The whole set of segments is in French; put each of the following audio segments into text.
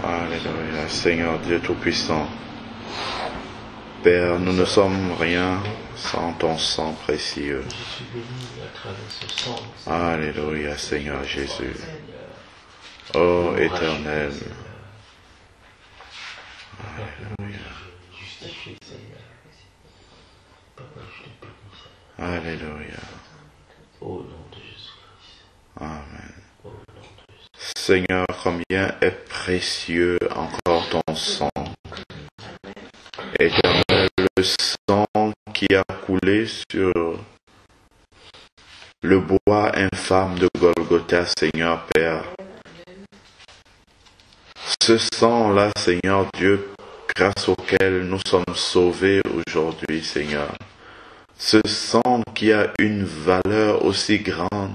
Alléluia, Seigneur Dieu Tout-Puissant. Père, nous ne sommes rien sans ton sang précieux. Alléluia, Seigneur Jésus. Ô Éternel. Alléluia. Alléluia. Amen. Seigneur, combien est précieux encore ton sang. Éternel, le sang qui a coulé sur le bois infâme de Golgotha, Seigneur Père. Ce sang-là, Seigneur Dieu, grâce auquel nous sommes sauvés aujourd'hui, Seigneur. Ce sang qui a une valeur aussi grande,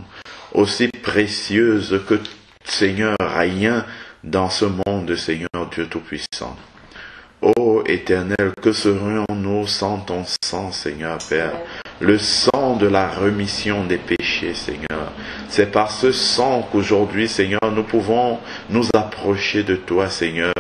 aussi précieuse que, Seigneur, rien dans ce monde, Seigneur Dieu Tout-Puissant. Ô Éternel, que serions-nous sans ton sang, Seigneur Père? Le sang de la rémission des péchés, Seigneur. C'est par ce sang qu'aujourd'hui, Seigneur, nous pouvons nous approcher de toi, Seigneur,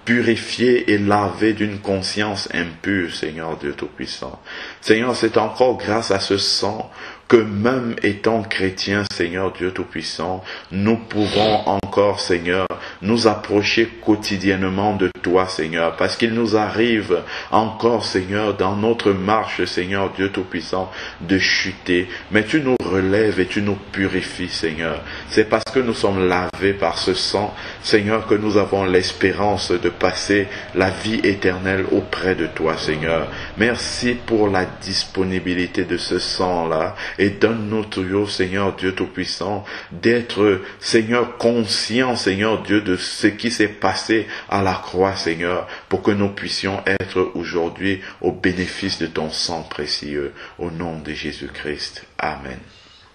purifiés et lavés d'une conscience impure, Seigneur Dieu Tout-Puissant. Seigneur, c'est encore grâce à ce sang que même étant chrétiens, Seigneur Dieu Tout-Puissant, nous pouvons encore, Seigneur, nous approcher quotidiennement de toi, Seigneur, parce qu'il nous arrive encore, Seigneur, dans notre marche, Seigneur Dieu Tout-Puissant, de chuter. Mais tu nous relèves et tu nous purifies, Seigneur. C'est parce que nous sommes lavés par ce sang, Seigneur, que nous avons l'espérance de passer la vie éternelle auprès de toi, Seigneur. Merci pour la disponibilité de ce sang-là. Et donne-nous toujours, Seigneur Dieu Tout-Puissant, d'être, Seigneur, conscient, Seigneur Dieu, de ce qui s'est passé à la croix, Seigneur, pour que nous puissions être aujourd'hui au bénéfice de ton sang précieux. Au nom de Jésus-Christ. Amen.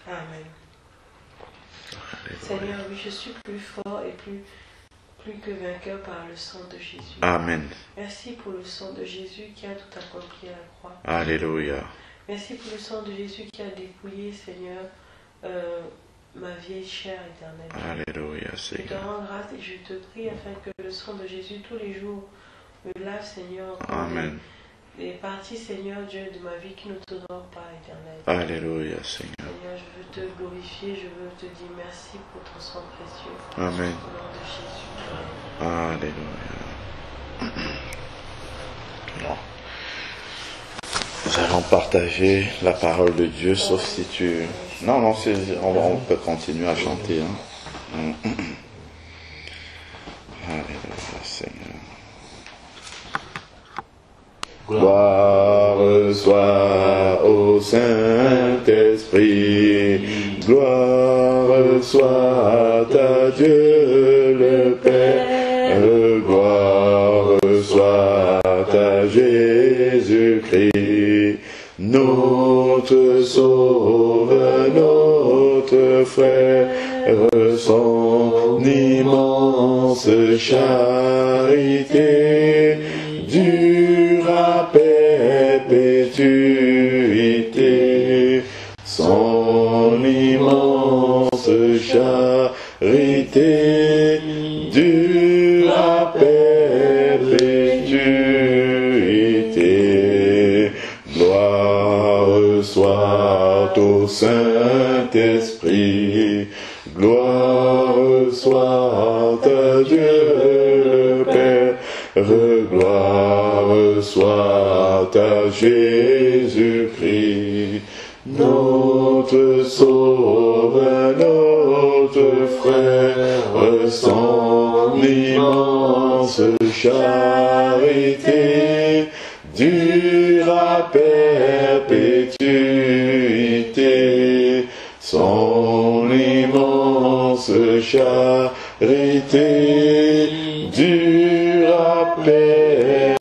Amen. Seigneur, oui, je suis plus fort et plus que vainqueur par le sang de Jésus. Amen. Merci pour le sang de Jésus qui a tout accompli à la croix. Alléluia. Merci pour le sang de Jésus qui a dépouillé, Seigneur, ma vieille chair éternelle. Alléluia, Seigneur. Je te rends grâce et je te prie afin que le sang de Jésus tous les jours me lave, Seigneur. Amen. Les parties, Seigneur Dieu, de ma vie qui ne t'honorent pas, éternel. Alléluia, Seigneur. Seigneur, je veux te glorifier, je veux te dire merci pour ton sang précieux. Amen. Au nom de Jésus. Alléluia. Bon. Nous allons partager la parole de Dieu, sauf si tu... Non, on peut continuer à chanter. Hein. Alléluia, Seigneur. Gloire soit au Saint-Esprit, gloire soit à Dieu le Père, gloire soit à Jésus-Christ, notre Sauveur, notre Frère, son immense charité dure à perpétuité, son immense charité dure à perpétuité. Gloire soit au Saint-Esprit, gloire soit à Dieu le Père, gloire soit à Jésus-Christ, notre Sauveur, notre Frère, son immense charité dure à perpétuité, son immense charité dure à perpétuité.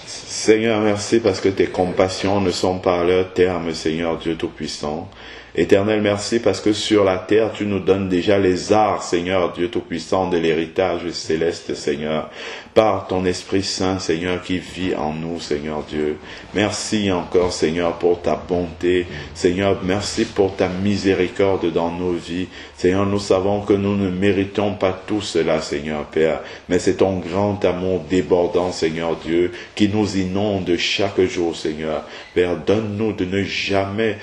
Seigneur, merci parce que tes compassions ne sont pas à leur terme, Seigneur Dieu Tout-Puissant. Éternel, merci parce que sur la terre, tu nous donnes déjà les arts, Seigneur Dieu Tout-Puissant, de l'héritage céleste, Seigneur. par ton Esprit Saint, Seigneur, qui vit en nous, Seigneur Dieu. Merci encore, Seigneur, pour ta bonté. Seigneur, merci pour ta miséricorde dans nos vies. Seigneur, nous savons que nous ne méritons pas tout cela, Seigneur Père, mais c'est ton grand amour débordant, Seigneur Dieu, qui nous inonde chaque jour, Seigneur. Père, donne-nous de ne jamais,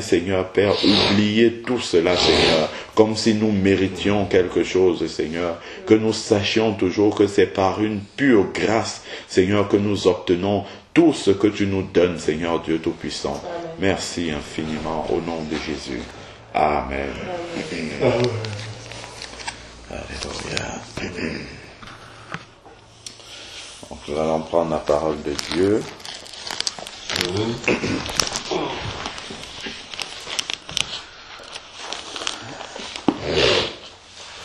Seigneur Père, oublier tout cela, Seigneur, comme si nous méritions quelque chose, Seigneur, que nous sachions toujours que c'est par une pure grâce, Seigneur, que nous obtenons tout ce que tu nous donnes, Seigneur Dieu Tout-Puissant. Merci infiniment au nom de Jésus. Amen. Alléluia. Donc, nous allons prendre la parole de Dieu.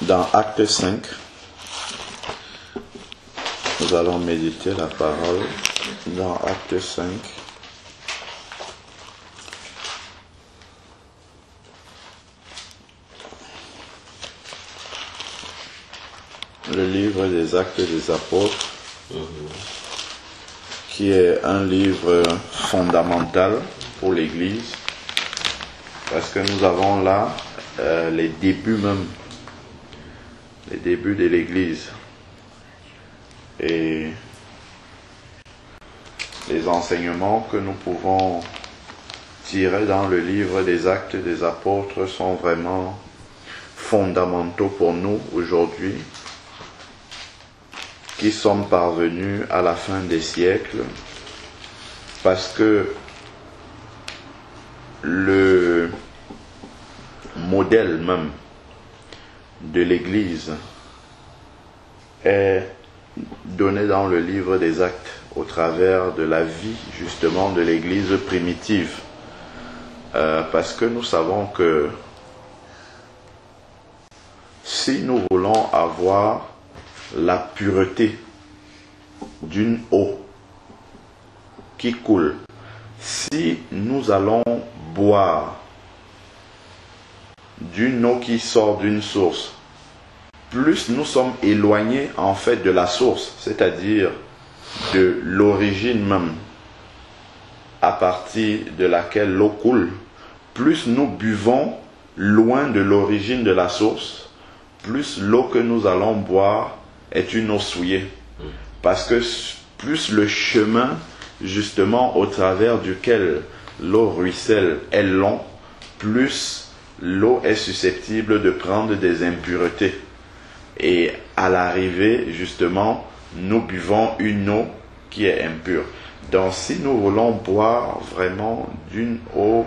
Dans Acte 5, nous allons méditer la parole. Dans Acte 5. Le livre des Actes des Apôtres, qui est un livre fondamental pour l'Église, parce que nous avons là les débuts même, les débuts de l'Église, et les enseignements que nous pouvons tirer dans le livre des Actes des Apôtres sont vraiment fondamentaux pour nous aujourd'hui, qui sommes parvenus à la fin des siècles, parce que le modèle même de l'Église est donné dans le livre des Actes au travers de la vie justement de l'Église primitive, parce que nous savons que si nous voulons avoir la pureté d'une eau qui coule, si nous allons boire d'une eau qui sort d'une source, plus nous sommes éloignés en fait de la source, c'est-à-dire de l'origine même à partir de laquelle l'eau coule, plus nous buvons loin de l'origine de la source, plus l'eau que nous allons boire est une eau souillée. Parce que plus le chemin justement au travers duquel l'eau ruisselle est long, plus l'eau est susceptible de prendre des impuretés. Et à l'arrivée, justement, nous buvons une eau qui est impure. Donc si nous voulons boire vraiment d'une eau,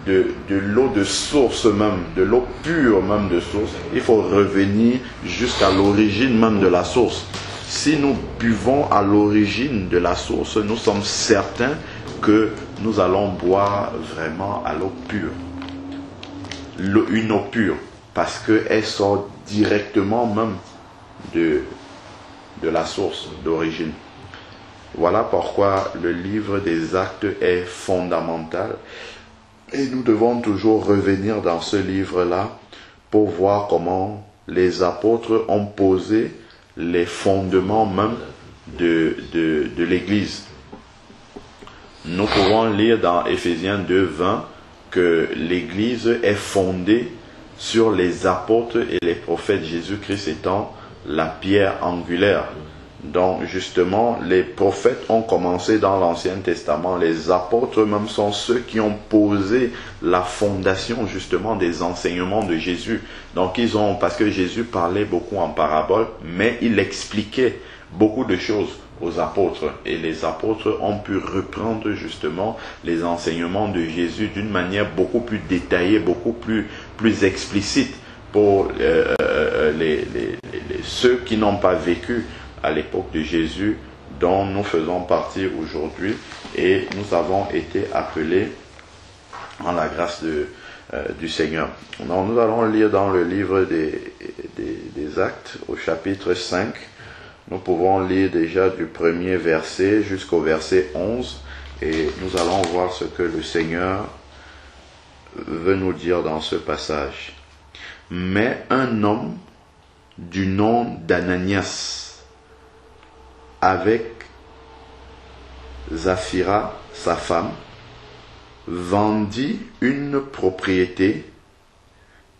de l'eau de source même, de l'eau pure même de source, il faut revenir jusqu'à l'origine même de la source. Si nous buvons à l'origine de la source, nous sommes certains que nous allons boire vraiment à l'eau pure. Une eau pure, parce qu'elle sort directement même de la source d'origine. Voilà pourquoi le livre des Actes est fondamental. Et nous devons toujours revenir dans ce livre-là pour voir comment les apôtres ont posé les fondements même de l'Église. Nous pouvons lire dans Éphésiens 2:20 que l'Église est fondée sur les apôtres et les prophètes, Jésus-Christ étant la pierre angulaire. Donc justement, les prophètes ont commencé dans l'Ancien Testament. Les apôtres même sont ceux qui ont posé la fondation justement des enseignements de Jésus. Donc parce que Jésus parlait beaucoup en parabole, mais il expliquait beaucoup de choses aux apôtres. Et les apôtres ont pu reprendre justement les enseignements de Jésus d'une manière beaucoup plus détaillée, beaucoup plus explicite pour ceux qui n'ont pas vécu à l'époque de Jésus, dont nous faisons partie aujourd'hui, et nous avons été appelés en la grâce du Seigneur. Donc, nous allons lire dans le livre des Actes, au chapitre 5. Nous pouvons lire déjà du premier verset jusqu'au verset 11, et nous allons voir ce que le Seigneur veut nous dire dans ce passage. Mais un homme du nom d'Ananias avec Zaphira, sa femme, vendit une propriété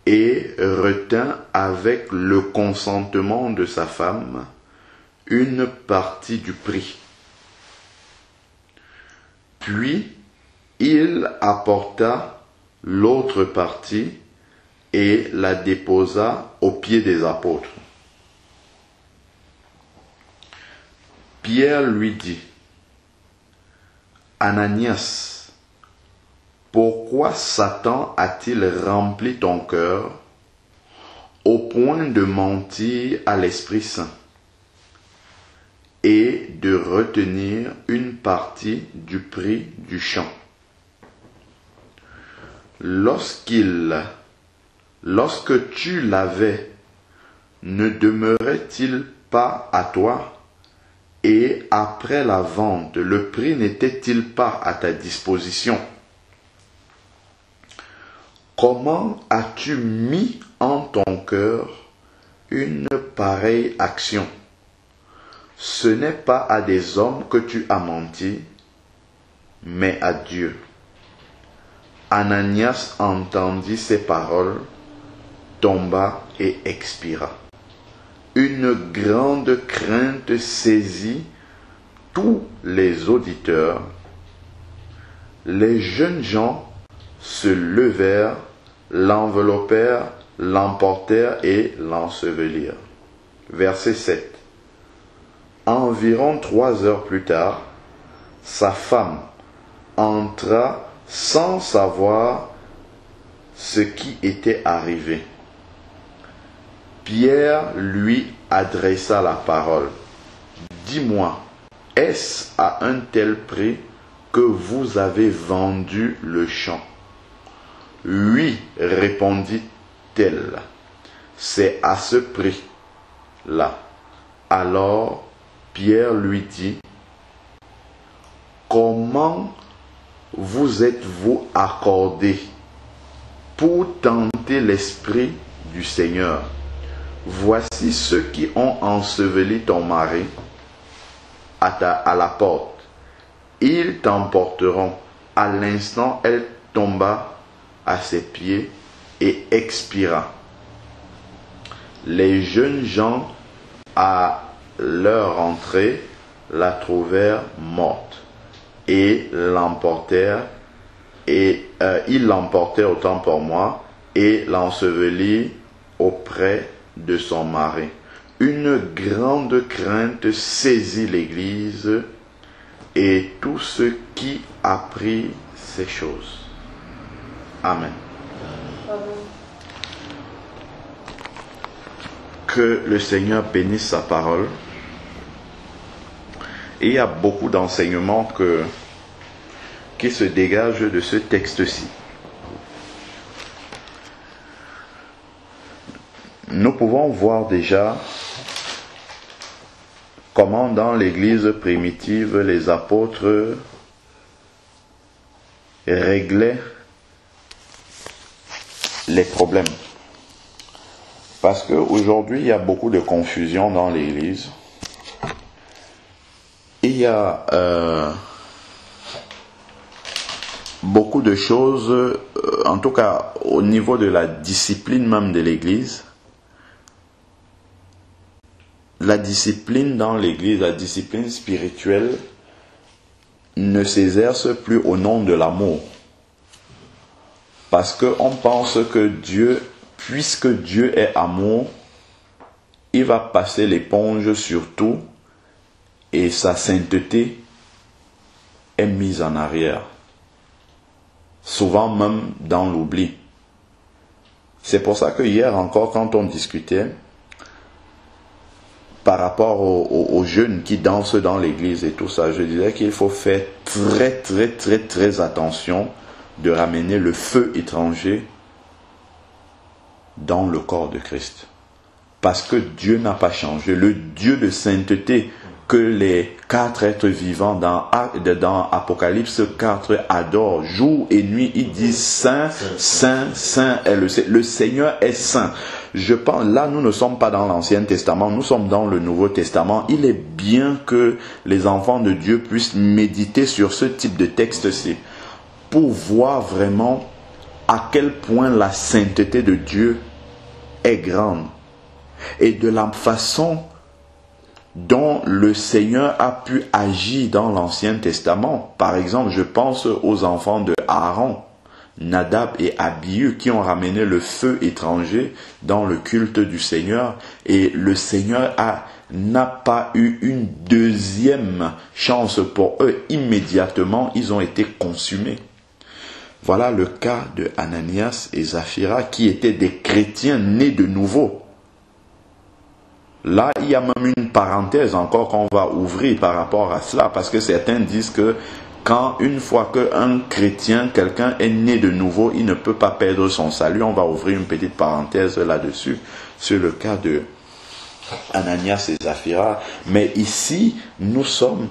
et retint avec le consentement de sa femme une partie du prix. Puis il apporta l'autre partie et la déposa aux pieds des apôtres. Pierre lui dit, Ananias, pourquoi Satan a-t-il rempli ton cœur au point de mentir à l'Esprit Saint et de retenir une partie du prix du champ? Lorsque tu l'avais, ne demeurait-il pas à toi? Et après la vente, le prix n'était-il pas à ta disposition? Comment as-tu mis en ton cœur une pareille action? Ce n'est pas à des hommes que tu as menti, mais à Dieu. Ananias entendit ces paroles, tomba et expira. Une grande crainte saisit tous les auditeurs. Les jeunes gens se levèrent, l'enveloppèrent, l'emportèrent et l'ensevelirent. Verset 7. Environ 3 heures plus tard, sa femme entra sans savoir ce qui était arrivé. Pierre lui adressa la parole. Dis-moi, est-ce à un tel prix que vous avez vendu le champ? Oui, répondit-elle, c'est à ce prix-là. Alors Pierre lui dit, comment vous êtes-vous accordé pour tenter l'Esprit du Seigneur? Voici ceux qui ont enseveli ton mari à la porte. Ils t'emporteront. À l'instant, elle tomba à ses pieds et expira. Les jeunes gens, à leur entrée, la trouvèrent morte et l'emportèrent. Et ils l'emportèrent autant pour moi et l'ensevelirent auprès de son mari. Une grande crainte saisit l'Église et tous ceux qui apprirent ces choses. Amen. Que le Seigneur bénisse sa parole. Et il y a beaucoup d'enseignements qui se dégagent de ce texte-ci. Nous pouvons voir déjà comment dans l'Église primitive les apôtres réglaient les problèmes. Parce qu'aujourd'hui, il y a beaucoup de confusion dans l'Église. Il y a beaucoup de choses, en tout cas au niveau de la discipline même de l'Église. La discipline dans l'Église, la discipline spirituelle, ne s'exerce plus au nom de l'amour. Parce qu'on pense que Dieu, puisque Dieu est amour, il va passer l'éponge sur tout et sa sainteté est mise en arrière. Souvent même dans l'oubli. C'est pour ça que hier encore, quand on discutait par rapport aux jeunes qui dansent dans l'église et tout ça, je disais qu'il faut faire très attention de ramener le feu étranger dans le corps de Christ. Parce que Dieu n'a pas changé. Le Dieu de sainteté que les 4 êtres vivants dans Apocalypse 4 adorent jour et nuit, ils disent Saint, Saint, Saint est le Seigneur est saint. je pense, là nous ne sommes pas dans l'Ancien Testament, nous sommes dans le Nouveau Testament. Il est bien que les enfants de Dieu puissent méditer sur ce type de texte-ci pour voir vraiment à quel point la sainteté de Dieu est grande et de la façon dont le Seigneur a pu agir dans l'Ancien Testament. Par exemple, je pense aux enfants de Aaron, Nadab et Abihu, qui ont ramené le feu étranger dans le culte du Seigneur, et le Seigneur n'a pas eu une deuxième chance pour eux. Immédiatement, ils ont été consumés. Voilà le cas de Ananias et Saphira, qui étaient des chrétiens nés de nouveau. Là, il y a même une parenthèse encore qu'on va ouvrir par rapport à cela, parce que certains disent que une fois qu'un chrétien, quelqu'un est né de nouveau, il ne peut pas perdre son salut. On va ouvrir une petite parenthèse là-dessus, sur le cas de Ananias et Saphira. Mais ici, nous sommes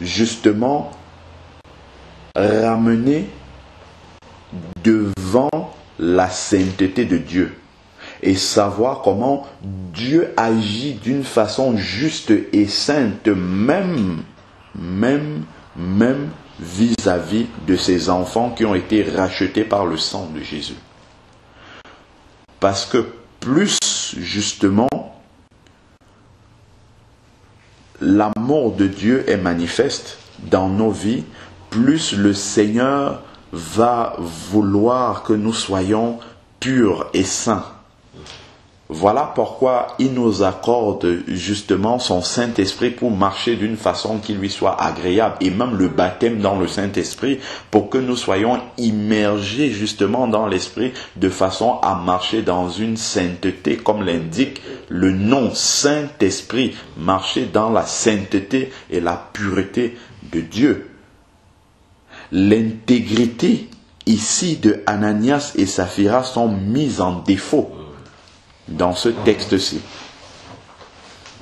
justement ramenés devant la sainteté de Dieu et savoir comment Dieu agit d'une façon juste et sainte, même vis-à-vis de ses enfants qui ont été rachetés par le sang de Jésus. Parce que plus justement l'amour de Dieu est manifeste dans nos vies, plus le Seigneur va vouloir que nous soyons purs et saints. Voilà pourquoi il nous accorde justement son Saint-Esprit pour marcher d'une façon qui lui soit agréable, et même le baptême dans le Saint-Esprit pour que nous soyons immergés justement dans l'Esprit de façon à marcher dans une sainteté, comme l'indique le nom Saint-Esprit, marcher dans la sainteté et la pureté de Dieu. L'intégrité ici de Ananias et Saphira sont mises en défaut dans ce texte-ci.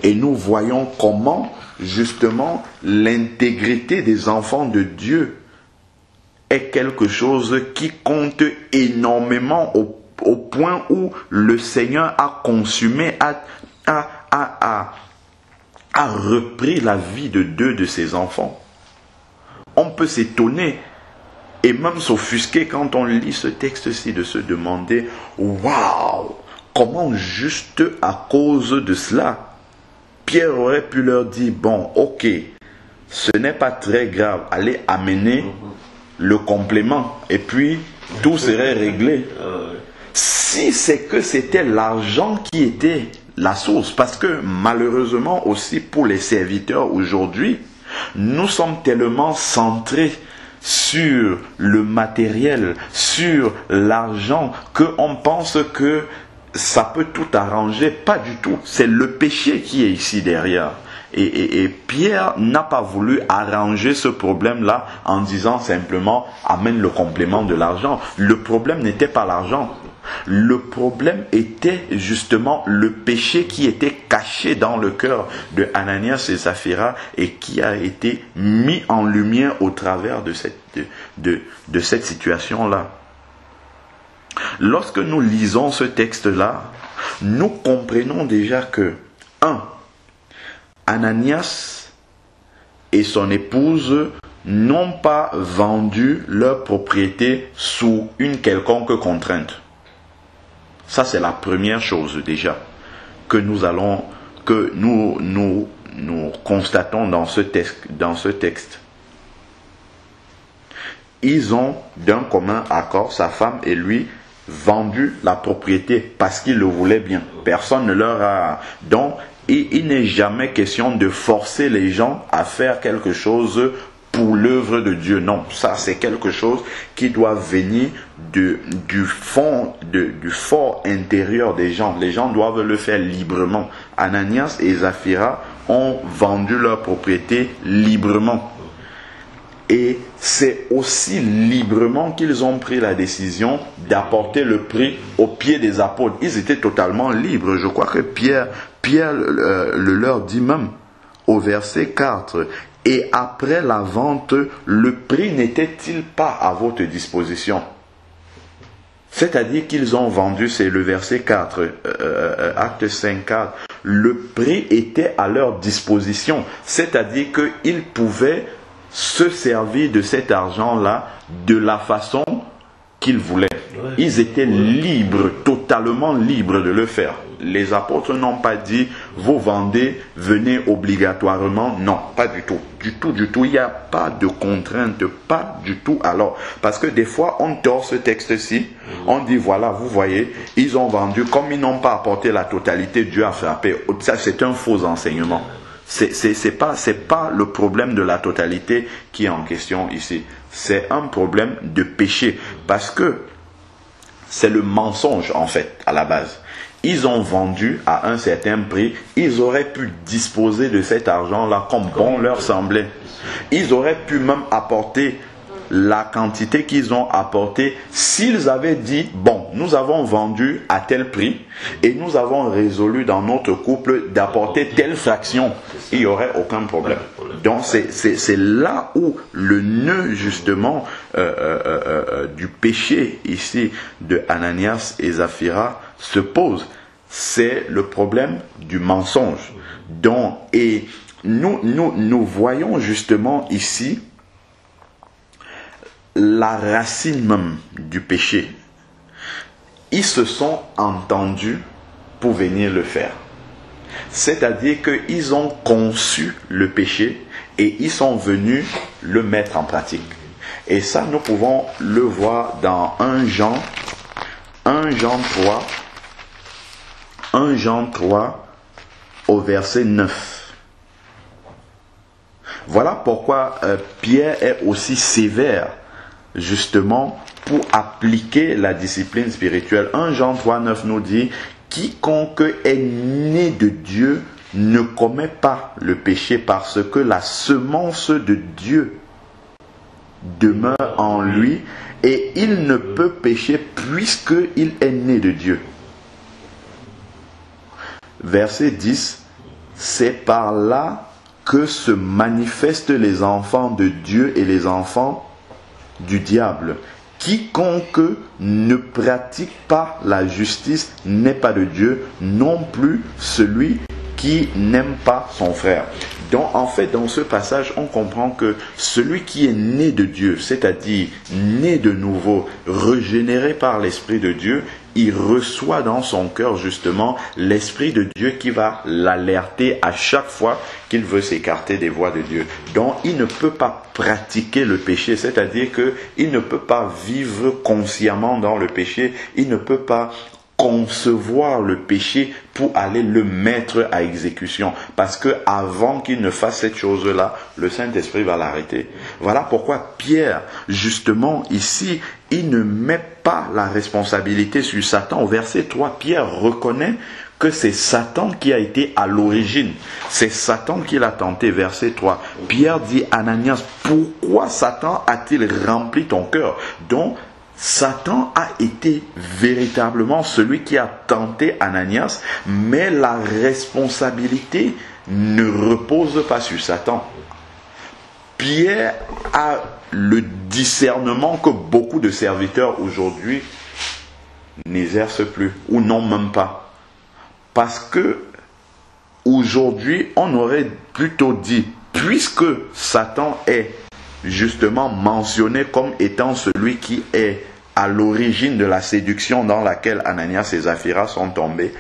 Et nous voyons comment, justement, l'intégrité des enfants de Dieu est quelque chose qui compte énormément au point où le Seigneur a consumé, a repris la vie de 2 de ses enfants. On peut s'étonner et même s'offusquer quand on lit ce texte-ci, de se demander « Waouh ! Comment juste à cause de cela, Pierre aurait pu leur dire, bon, ok, ce n'est pas très grave, allez amener le complément et puis tout serait réglé. Si c'est que c'était l'argent qui était la source, parce que malheureusement aussi pour les serviteurs aujourd'hui, nous sommes tellement centrés sur le matériel, sur l'argent, qu'on pense que ça peut tout arranger. Pas du tout. C'est le péché qui est ici derrière. Et Pierre n'a pas voulu arranger ce problème-là en disant simplement « amène le complément de l'argent ». Le problème n'était pas l'argent. Le problème était justement le péché qui était caché dans le cœur de Ananias et Saphira et qui a été mis en lumière au travers de cette situation-là. Lorsque nous lisons ce texte-là, nous comprenons déjà que 1. Ananias et son épouse n'ont pas vendu leur propriété sous une quelconque contrainte. Ça, c'est la première chose déjà que nous constatons dans ce texte. Ils ont d'un commun accord, sa femme et lui, vendu la propriété parce qu'ils le voulaient bien. Personne ne leur a... Donc, il n'est jamais question de forcer les gens à faire quelque chose pour l'œuvre de Dieu. Non, ça c'est quelque chose qui doit venir du fort intérieur des gens. Les gens doivent le faire librement. Ananias et Saphira ont vendu leur propriété librement. Et c'est aussi librement qu'ils ont pris la décision d'apporter le prix aux pieds des apôtres. Ils étaient totalement libres. Je crois que Pierre le leur dit même au verset 4. Et après la vente, le prix n'était-il pas à votre disposition? C'est-à-dire qu'ils ont vendu, c'est le verset 4, acte 5, 4. Le prix était à leur disposition. C'est-à-dire qu'ils pouvaient se servir de cet argent-là de la façon qu'ils voulaient. Ils étaient libres, totalement libres de le faire. Les apôtres n'ont pas dit, vous vendez, venez obligatoirement. Non, pas du tout. Du tout. Il n'y a pas de contrainte, pas du tout. Alors, parce que des fois, on tord ce texte-ci, on dit, voilà, vous voyez, ils ont vendu, comme ils n'ont pas apporté la totalité, Dieu a frappé. Ça, c'est un faux enseignement. C'est pas le problème de la totalité qui est en question ici. C'est un problème de péché. Parce que c'est le mensonge, en fait, à la base. Ils ont vendu à un certain prix. Ils auraient pu disposer de cet argent-là comme bon leur semblait. Ils auraient pu même apporter la quantité qu'ils ont apportée s'ils avaient dit, bon, nous avons vendu à tel prix et nous avons résolu dans notre couple d'apporter telle fraction. Il n'y aurait aucun problème. Donc c'est là où le nœud justement du péché ici de Ananias et Saphira se pose. C'est le problème du mensonge. Donc, et nous voyons justement ici la racine même du péché. Ils se sont entendus pour venir le faire. C'est-à-dire qu'ils ont conçu le péché et ils sont venus le mettre en pratique. Et ça, nous pouvons le voir dans 1 Jean 3 au verset 9. Voilà pourquoi Pierre est aussi sévère justement pour appliquer la discipline spirituelle. 1 Jean 3, 9 nous dit « Quiconque est né de Dieu ne commet pas le péché parce que la semence de Dieu demeure en lui et il ne peut pécher puisqu'il est né de Dieu. » Verset 10, c'est par là que se manifestent les enfants de Dieu et les enfants du diable. Quiconque ne pratique pas la justice n'est pas de Dieu, non plus celui qui n'aime pas son frère. Donc en fait dans ce passage on comprend que celui qui est né de Dieu, c'est-à-dire né de nouveau, régénéré par l'Esprit de Dieu, il reçoit dans son cœur justement l'Esprit de Dieu qui va l'alerter à chaque fois qu'il veut s'écarter des voies de Dieu. Donc il ne peut pas pratiquer le péché, c'est-à-dire qu'il ne peut pas vivre consciemment dans le péché, il ne peut pas concevoir le péché pour aller le mettre à exécution. Parce que avant qu'il ne fasse cette chose-là, le Saint-Esprit va l'arrêter. Voilà pourquoi Pierre, justement ici, il ne met pas la responsabilité sur Satan. Au verset 3, Pierre reconnaît que c'est Satan qui a été à l'origine. C'est Satan qui l'a tenté. Verset 3. Pierre dit, Ananias, pourquoi Satan a-t-il rempli ton cœur? Donc, Satan a été véritablement celui qui a tenté Ananias, mais la responsabilité ne repose pas sur Satan. Pierre a le discernement que beaucoup de serviteurs aujourd'hui n'exercent plus, ou non même pas. Parce que aujourd'hui, on aurait plutôt dit, puisque Satan est justement mentionné comme étant celui qui est à l'origine de la séduction dans laquelle Ananias et Saphira sont tombés,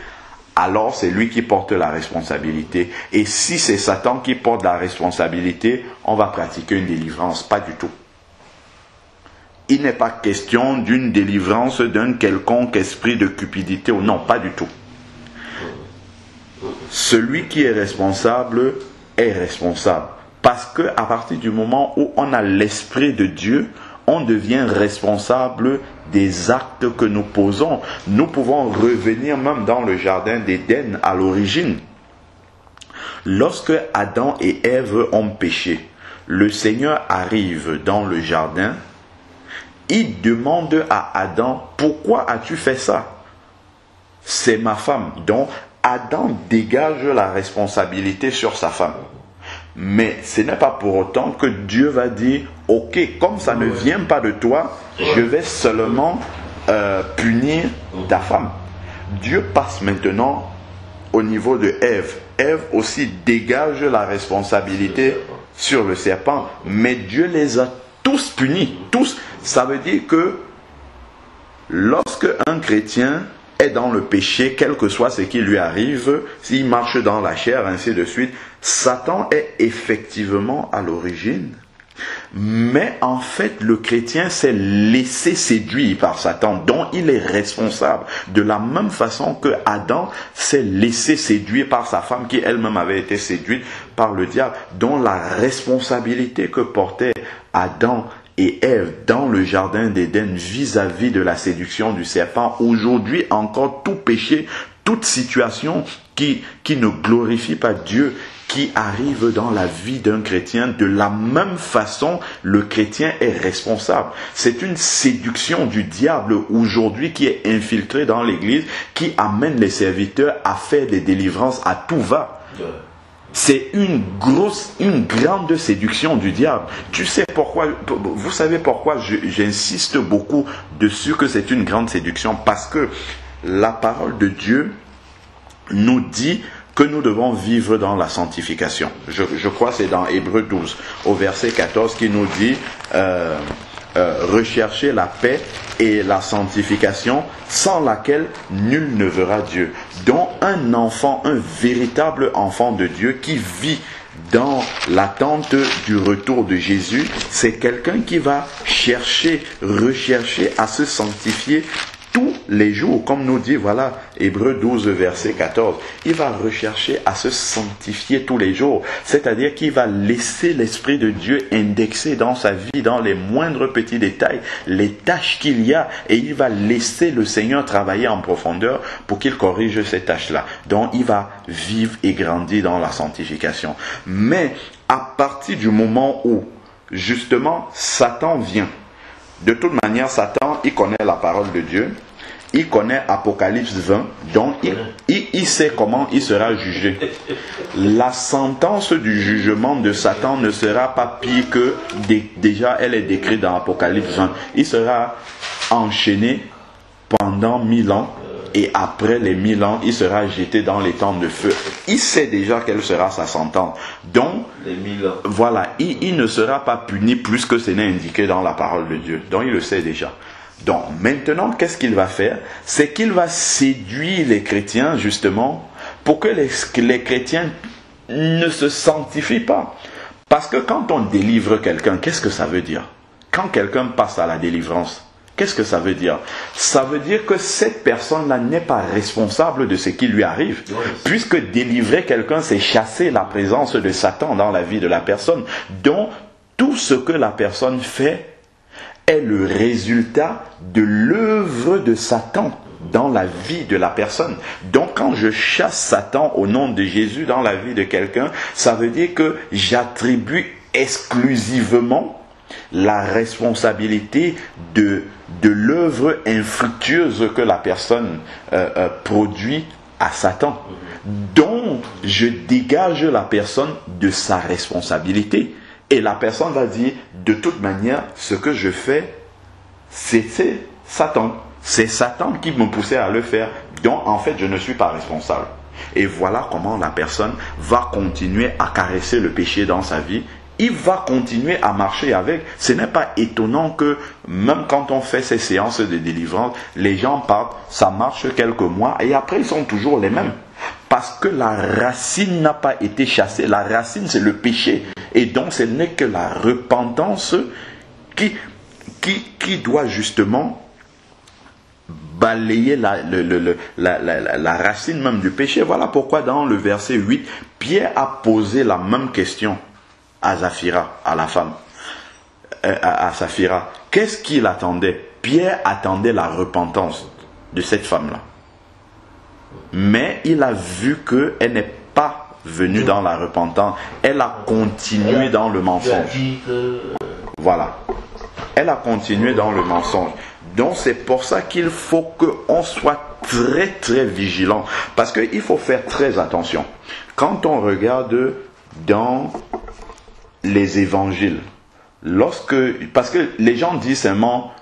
alors c'est lui qui porte la responsabilité. Et si c'est Satan qui porte la responsabilité, on va pratiquer une délivrance. Pas du tout. Il n'est pas question d'une délivrance d'un quelconque esprit de cupidité ou non, pas du tout. Celui qui est responsable est responsable. Parce que à partir du moment où on a l'Esprit de Dieu, on devient responsable des actes que nous posons. Nous pouvons revenir même dans le jardin d'Éden à l'origine. Lorsque Adam et Ève ont péché, le Seigneur arrive dans le jardin. Il demande à Adam, pourquoi as-tu fait ça? C'est ma femme. Donc Adam dégage la responsabilité sur sa femme. Mais ce n'est pas pour autant que Dieu va dire, ok, comme ça ne vient pas de toi, je vais seulement punir ta femme. Dieu passe maintenant au niveau de Ève. Ève aussi dégage la responsabilité sur le serpent, mais Dieu les a tous punis, tous. Ça veut dire que lorsque un chrétien est dans le péché, quel que soit ce qui lui arrive, s'il marche dans la chair, ainsi de suite, Satan est effectivement à l'origine. Mais en fait, le chrétien s'est laissé séduire par Satan, dont il est responsable. De la même façon que Adam s'est laissé séduire par sa femme, qui elle-même avait été séduite par le diable, dont la responsabilité que portait Adam et Ève dans le jardin d'Éden vis-à-vis de la séduction du serpent. Aujourd'hui encore, tout péché, toute situation qui ne glorifie pas Dieu, qui arrive dans la vie d'un chrétien, de la même façon, le chrétien est responsable. C'est une séduction du diable aujourd'hui qui est infiltrée dans l'église, qui amène les serviteurs à faire des délivrances à tout va. C'est une grande séduction du diable. Tu sais pourquoi, vous savez pourquoi j'insiste beaucoup dessus que c'est une grande séduction? Parce que la parole de Dieu nous dit que nous devons vivre dans la sanctification. Je crois que c'est dans Hébreux 12, au verset 14, qui nous dit rechercher la paix et la sanctification, sans laquelle nul ne verra Dieu. Donc un enfant, un véritable enfant de Dieu qui vit dans l'attente du retour de Jésus, c'est quelqu'un qui va rechercher à se sanctifier tous les jours, comme nous dit, voilà, Hébreux 12, verset 14. Il va rechercher à se sanctifier tous les jours. C'est-à-dire qu'il va laisser l'Esprit de Dieu indexer dans sa vie, dans les moindres petits détails, les tâches qu'il y a, et il va laisser le Seigneur travailler en profondeur pour qu'il corrige ces tâches-là. Donc, il va vivre et grandir dans la sanctification. Mais, à partir du moment où, justement, Satan vient, de toute manière, Satan, il connaît la parole de Dieu, il connaît Apocalypse 20, donc il sait comment il sera jugé. La sentence du jugement de Satan ne sera pas pire que déjà elle est décrite dans Apocalypse 20. Il sera enchaîné pendant 1000 ans et après les 1000 ans, il sera jeté dans les temps de feu. Il sait déjà quelle sera sa sentence. Donc, voilà, il ne sera pas puni plus que ce n'est indiqué dans la parole de Dieu. Donc, il le sait déjà. Donc, maintenant, qu'est-ce qu'il va faire? C'est qu'il va séduire les chrétiens, justement, pour que les chrétiens ne se sanctifient pas. Parce que quand on délivre quelqu'un, qu'est-ce que ça veut dire? Quand quelqu'un passe à la délivrance, qu'est-ce que ça veut dire? Ça veut dire que cette personne-là n'est pas responsable de ce qui lui arrive. Puisque délivrer quelqu'un, c'est chasser la présence de Satan dans la vie de la personne. Donc, tout ce que la personne fait est le résultat de l'œuvre de Satan dans la vie de la personne. Donc, quand je chasse Satan au nom de Jésus dans la vie de quelqu'un, ça veut dire que j'attribue exclusivement la responsabilité de l'œuvre infructueuse que la personne produit à Satan. Donc, je dégage la personne de sa responsabilité. Et la personne va dire, de toute manière, ce que je fais, c'est Satan. C'est Satan qui me poussait à le faire. Donc, en fait, je ne suis pas responsable. Et voilà comment la personne va continuer à caresser le péché dans sa vie. Il va continuer à marcher avec. Ce n'est pas étonnant que même quand on fait ces séances de délivrance, les gens partent, ça marche quelques mois et après ils sont toujours les mêmes. Parce que la racine n'a pas été chassée. La racine, c'est le péché. Et donc ce n'est que la repentance qui doit justement balayer la racine même du péché. Voilà pourquoi dans le verset 8, Pierre a posé la même question à Saphira, à la femme, à Saphira. Qu'est-ce qu'il attendait? Pierre attendait la repentance de cette femme-là. Mais il a vu qu'elle n'est pas venue dans la repentance. Elle a continué dans le mensonge. Voilà. Elle a continué dans le mensonge. Donc c'est pour ça qu'il faut qu'on soit très très vigilant. Parce qu'il faut faire très attention. Quand on regarde dans les évangiles, parce que les gens disent seulement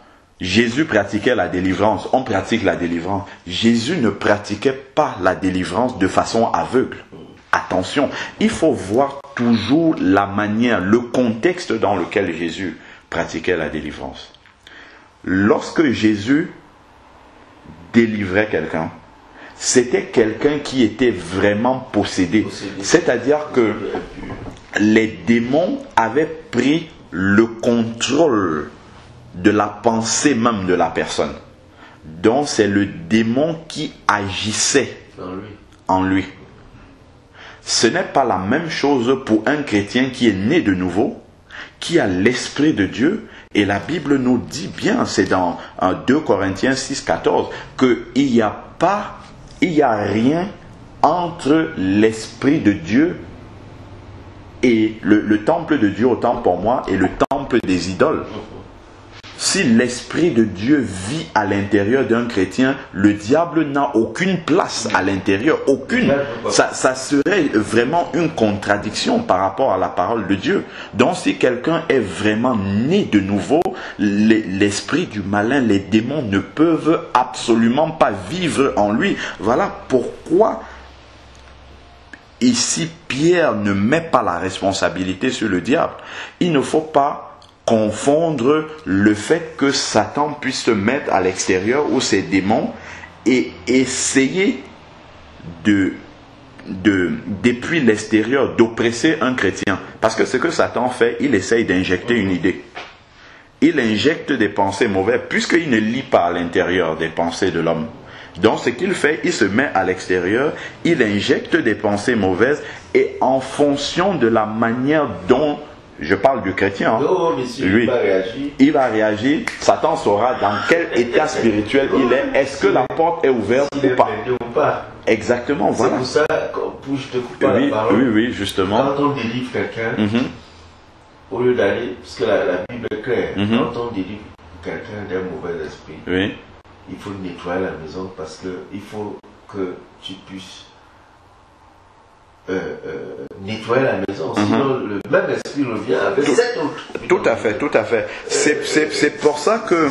Jésus pratiquait la délivrance. On pratique la délivrance. Jésus ne pratiquait pas la délivrance de façon aveugle. Attention, il faut voir toujours la manière, le contexte dans lequel Jésus pratiquait la délivrance. Lorsque Jésus délivrait quelqu'un, c'était quelqu'un qui était vraiment possédé. C'est-à-dire que les démons avaient pris le contrôle de la pensée même de la personne. Donc c'est le démon qui agissait en lui. Ce n'est pas la même chose pour un chrétien qui est né de nouveau, qui a l'Esprit de Dieu. Et la Bible nous dit bien, c'est dans 2 Corinthiens 6, 14, qu'il n'y a rien entre l'Esprit de Dieu et le temple de Dieu, autant pour moi, et le temple des idoles. Si l'Esprit de Dieu vit à l'intérieur d'un chrétien, le diable n'a aucune place à l'intérieur, aucune. Ça serait vraiment une contradiction par rapport à la parole de Dieu. Donc si quelqu'un est vraiment né de nouveau, l'esprit du malin, les démons ne peuvent absolument pas vivre en lui. Voilà pourquoi ici Pierre ne met pas la responsabilité sur le diable. Il ne faut pas confondre le fait que Satan puisse se mettre à l'extérieur ou ses démons et essayer depuis l'extérieur d'oppresser un chrétien. Parce que ce que Satan fait, il essaye d'injecter une idée. Il injecte des pensées mauvaises puisqu'il ne lit pas à l'intérieur des pensées de l'homme. Donc ce qu'il fait, il se met à l'extérieur, il injecte des pensées mauvaises et en fonction de la manière dont je parle du chrétien. Lui, il va réagir. Satan saura dans quel état spirituel il est. Est-ce que la porte est ouverte ou pas? Exactement, voilà. C'est pour ça, pour je te coupe pas la parole. Oui, justement. Quand on délivre quelqu'un, au lieu d'aller, parce que la Bible est claire, quand on délivre quelqu'un d'un mauvais esprit, il faut nettoyer la maison parce qu'il faut que tu puisses nettoyer la maison, sinon le même esprit revient avec sept autres. Tout à fait. C'est pour ça que,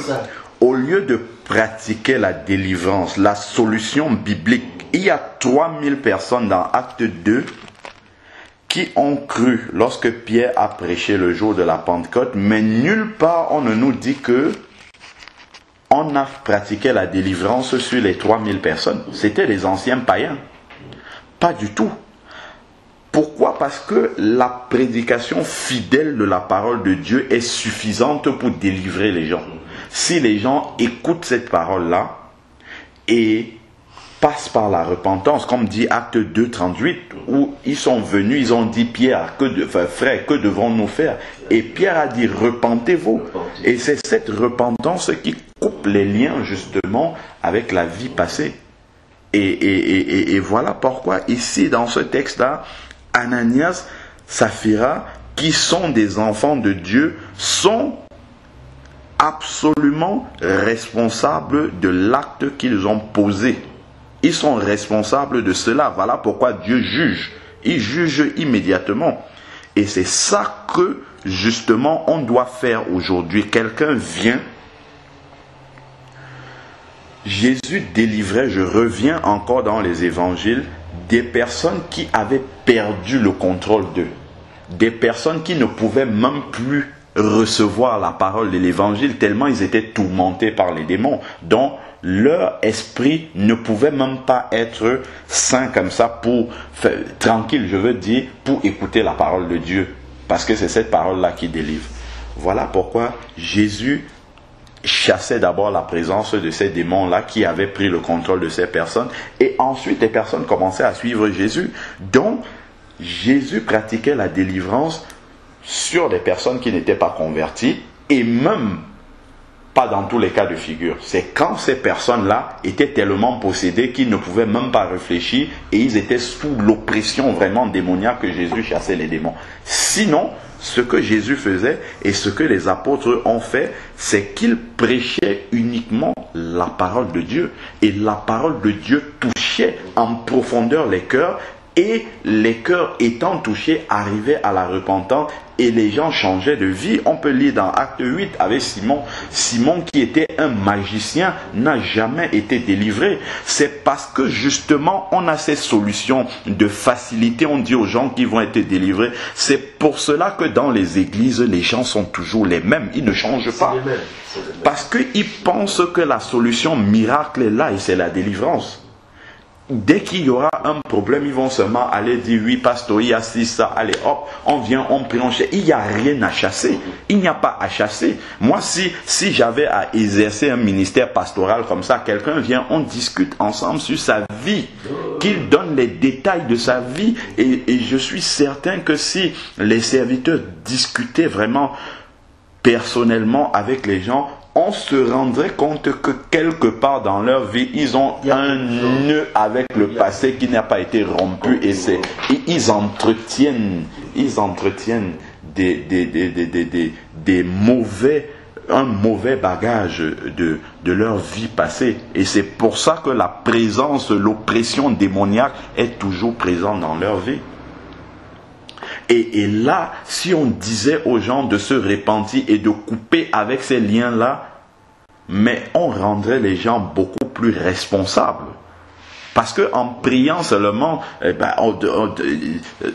au lieu de pratiquer la délivrance, la solution biblique, il y a 3000 personnes dans Acte 2 qui ont cru lorsque Pierre a prêché le jour de la Pentecôte, mais nulle part on ne nous dit que on a pratiqué la délivrance sur les 3000 personnes. C'était les anciens païens. Pas du tout. Pourquoi? Parce que la prédication fidèle de la parole de Dieu est suffisante pour délivrer les gens. Si les gens écoutent cette parole-là et passent par la repentance, comme dit Acte 2, 38, où ils sont venus, ils ont dit Pierre, frère, que devrons-nous faire? Et Pierre a dit repentez-vous. Et c'est cette repentance qui coupe les liens justement avec la vie passée. Et voilà pourquoi ici dans ce texte-là, Ananias, Saphira, qui sont des enfants de Dieu, sont absolument responsables de l'acte qu'ils ont posé. Ils sont responsables de cela. Voilà pourquoi Dieu juge. Il juge immédiatement. Et c'est ça que, justement, on doit faire aujourd'hui. Quelqu'un vient. Jésus délivrait, je reviens encore dans les évangiles, des personnes qui avaient perdu le contrôle d'eux. Des personnes qui ne pouvaient même plus recevoir la parole de l'évangile tellement ils étaient tourmentés par les démons. Donc, leur esprit ne pouvait même pas être sain comme ça tranquille, je veux dire, pour écouter la parole de Dieu. Parce que c'est cette parole-là qui délivre. Voilà pourquoi Jésus chassait d'abord la présence de ces démons-là qui avaient pris le contrôle de ces personnes. Et ensuite, les personnes commençaient à suivre Jésus. Donc, Jésus pratiquait la délivrance sur des personnes qui n'étaient pas converties et même pas dans tous les cas de figure. C'est quand ces personnes-là étaient tellement possédées qu'ils ne pouvaient même pas réfléchir et ils étaient sous l'oppression vraiment démoniaque que Jésus chassait les démons. Sinon, ce que Jésus faisait et ce que les apôtres ont fait, c'est qu'ils prêchaient uniquement la parole de Dieu. Et la parole de Dieu touchait en profondeur les cœurs Et les cœurs étant touchés arrivaient à la repentance et les gens changeaient de vie. On peut lire dans Acte 8 avec Simon. Simon qui était un magicien n'a jamais été délivré. C'est parce que justement on a ces solutions de facilité. On dit aux gens qui vont être délivrés. C'est pour cela que dans les églises, les gens sont toujours les mêmes. Ils ne changent pas. Parce qu'ils pensent que la solution miracle est là et c'est la délivrance. Dès qu'il y aura un problème, ils vont seulement aller dire oui, pasteur, il y a ci, ça, allez hop, on vient, on prie, on cherche. Il n'y a rien à chasser. Il n'y a pas à chasser. Moi, si j'avais à exercer un ministère pastoral comme ça, quelqu'un vient, on discute ensemble sur sa vie, qu'il donne les détails de sa vie. Et je suis certain que si les serviteurs discutaient vraiment personnellement avec les gens, on se rendrait compte que quelque part dans leur vie, ils ont un nœud avec le passé qui n'a pas été rompu et ils entretiennent un mauvais bagage de leur vie passée. Et c'est pour ça que la présence, l'oppression démoniaque est toujours présente dans leur vie. Et là, si on disait aux gens de se repentir et de couper avec ces liens-là, mais on rendrait les gens beaucoup plus responsables. Parce qu'en priant seulement,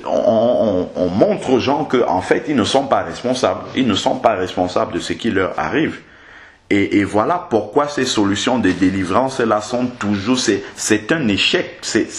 on montre aux gens qu'en fait, ils ne sont pas responsables. Ils ne sont pas responsables de ce qui leur arrive. Et voilà pourquoi ces solutions de délivrance-là sont toujours... C'est un échec. C'est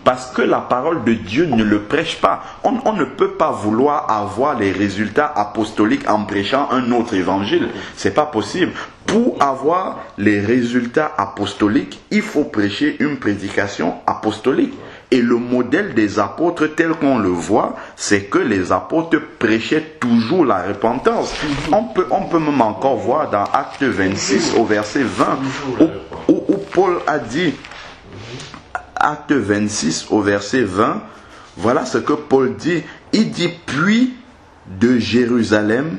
parce que la parole de Dieu ne le prêche pas. On ne peut pas vouloir avoir les résultats apostoliques en prêchant un autre évangile. C'est pas possible. Pour avoir les résultats apostoliques, il faut prêcher une prédication apostolique. Et le modèle des apôtres tel qu'on le voit, c'est que les apôtres prêchaient toujours la repentance. On peut même encore voir dans Acte 26 au verset 20, où Paul a dit, Acte 26 au verset 20, voilà ce que Paul dit. Il dit, puis de Jérusalem,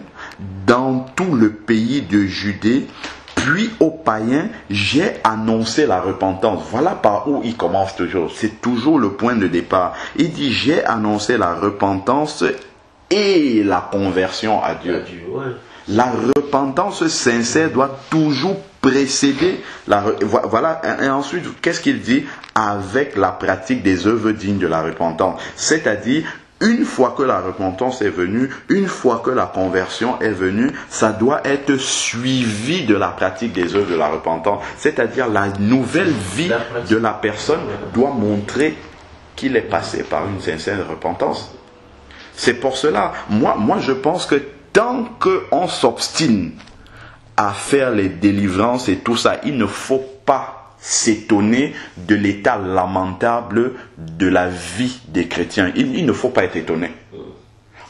dans tout le pays de Judée, puis aux païens, j'ai annoncé la repentance. Voilà par où il commence toujours. C'est toujours le point de départ. Il dit, j'ai annoncé la repentance et la conversion à Dieu. La repentance sincère doit toujours précéder voilà. Et ensuite, qu'est-ce qu'il dit? Avec la pratique des œuvres dignes de la repentance. C'est-à-dire, une fois que la repentance est venue, une fois que la conversion est venue, ça doit être suivi de la pratique des œuvres de la repentance. C'est-à-dire la nouvelle vie de la personne doit montrer qu'il est passé par une sincère repentance. C'est pour cela, moi je pense que tant qu'on s'obstine à faire les délivrances et tout ça, il ne faut pas s'étonner de l'état lamentable de la vie des chrétiens. Il ne faut pas être étonné.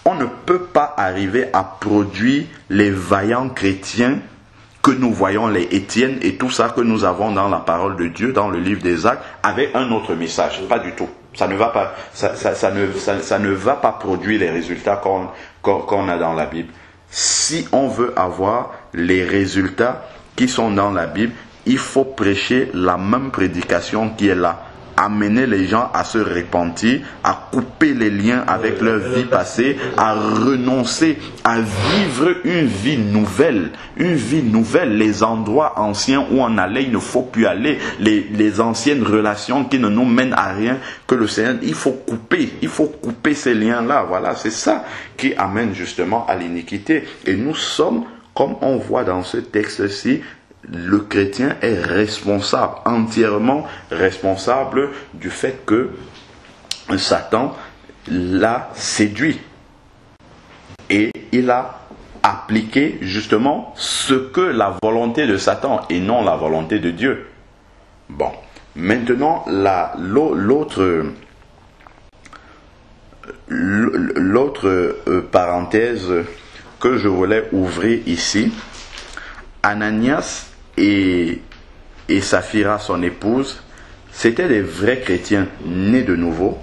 On ne peut pas arriver à produire les vaillants chrétiens que nous voyons, les Étienne et tout ça que nous avons dans la parole de Dieu, dans le livre des Actes, avec un autre message. Pas du tout. Ça ne va pas, ça ne va pas produire les résultats qu'on a dans la Bible. Si on veut avoir les résultats qui sont dans la Bible, il faut prêcher la même prédication qui est là. Amener les gens à se repentir, à couper les liens avec leur vie passée, à renoncer, à vivre une vie nouvelle. Une vie nouvelle. Les endroits anciens où on allait, il ne faut plus aller. Les anciennes relations qui ne nous mènent à rien que le Seigneur, il faut couper ces liens-là. Voilà, c'est ça qui amène justement à l'iniquité. Et nous sommes, comme on voit dans ce texte-ci, le chrétien est responsable, entièrement responsable du fait que Satan l'a séduit. Et il a appliqué justement ce que la volonté de Satan et non la volonté de Dieu. Bon, maintenant l'autre parenthèse que je voulais ouvrir ici, Ananias et Saphira, son épouse, c'étaient des vrais chrétiens nés de nouveau.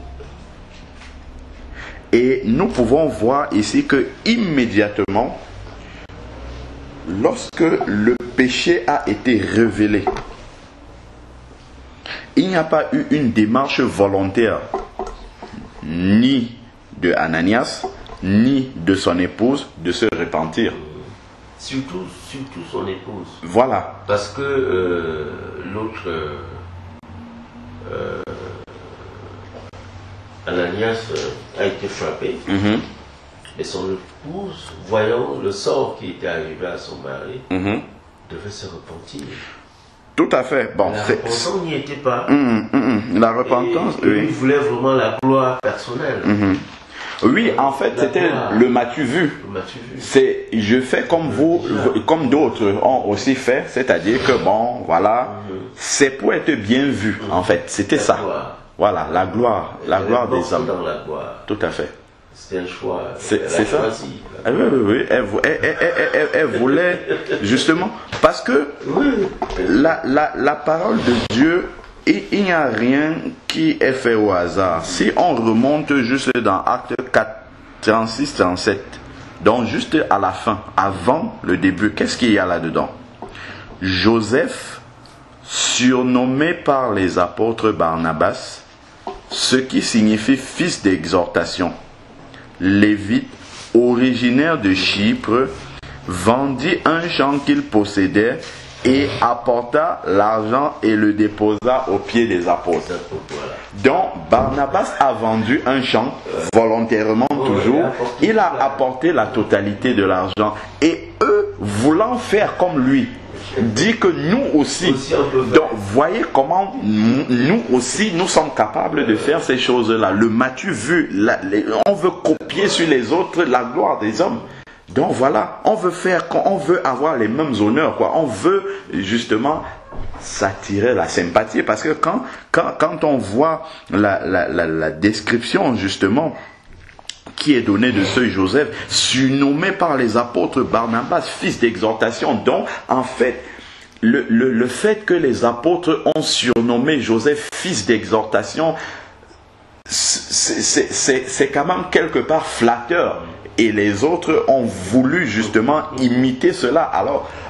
Et nous pouvons voir ici que immédiatement, lorsque le péché a été révélé, il n'y a pas eu une démarche volontaire ni de Ananias, ni de son épouse de se repentir. Surtout son épouse. Voilà. Parce que l'autre, Ananias, a été frappé. Et son épouse, voyant le sort qui était arrivé à son mari, devait se repentir. Tout à fait. Bon, la repentance n'y était pas. La repentance, il voulait vraiment la gloire personnelle. Oui, en fait, c'était le m'as-tu vu. C'est je fais comme vous, comme d'autres ont aussi fait, c'est-à-dire que bon, voilà, c'est pour être bien vu, en fait, c'était ça. Voilà, la gloire des hommes. Dans la gloire. Tout à fait. C'était un choix. C'est ça. Oui. Elle voulait justement parce que la parole de Dieu, il n'y a rien qui est fait au hasard. Si on remonte juste dans Actes 4, 36, 37, donc juste à la fin, avant le début, qu'est-ce qu'il y a là-dedans? Joseph, surnommé par les apôtres Barnabas, ce qui signifie fils d'exhortation, Lévite, originaire de Chypre, vendit un champ qu'il possédait et apporta l'argent et le déposa aux pieds des apôtres. Donc Barnabas a vendu un champ volontairement toujours. Il a apporté la totalité de l'argent. Et eux, voulant faire comme lui, dit que nous aussi. Donc voyez comment nous aussi, nous sommes capables de faire ces choses-là. Le m'as-tu vu, on veut copier sur les autres la gloire des hommes. Donc voilà, on veut avoir les mêmes honneurs, quoi. On veut justement s'attirer la sympathie, parce que quand on voit la description justement qui est donnée de ce Joseph, surnommé par les apôtres Barnabas, fils d'exhortation, donc en fait le fait que les apôtres ont surnommé Joseph fils d'exhortation, c'est quand même quelque part flatteur. Et les autres ont voulu justement imiter cela,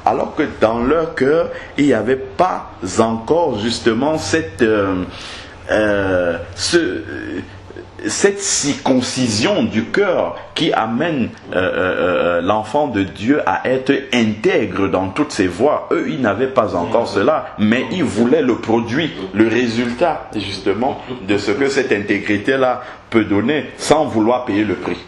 alors que dans leur cœur, il n'y avait pas encore justement cette circoncision du cœur qui amène l'enfant de Dieu à être intègre dans toutes ses voies. Eux, ils n'avaient pas encore cela, mais ils voulaient le produit, le résultat justement de ce que cette intégrité-là peut donner sans vouloir payer le prix.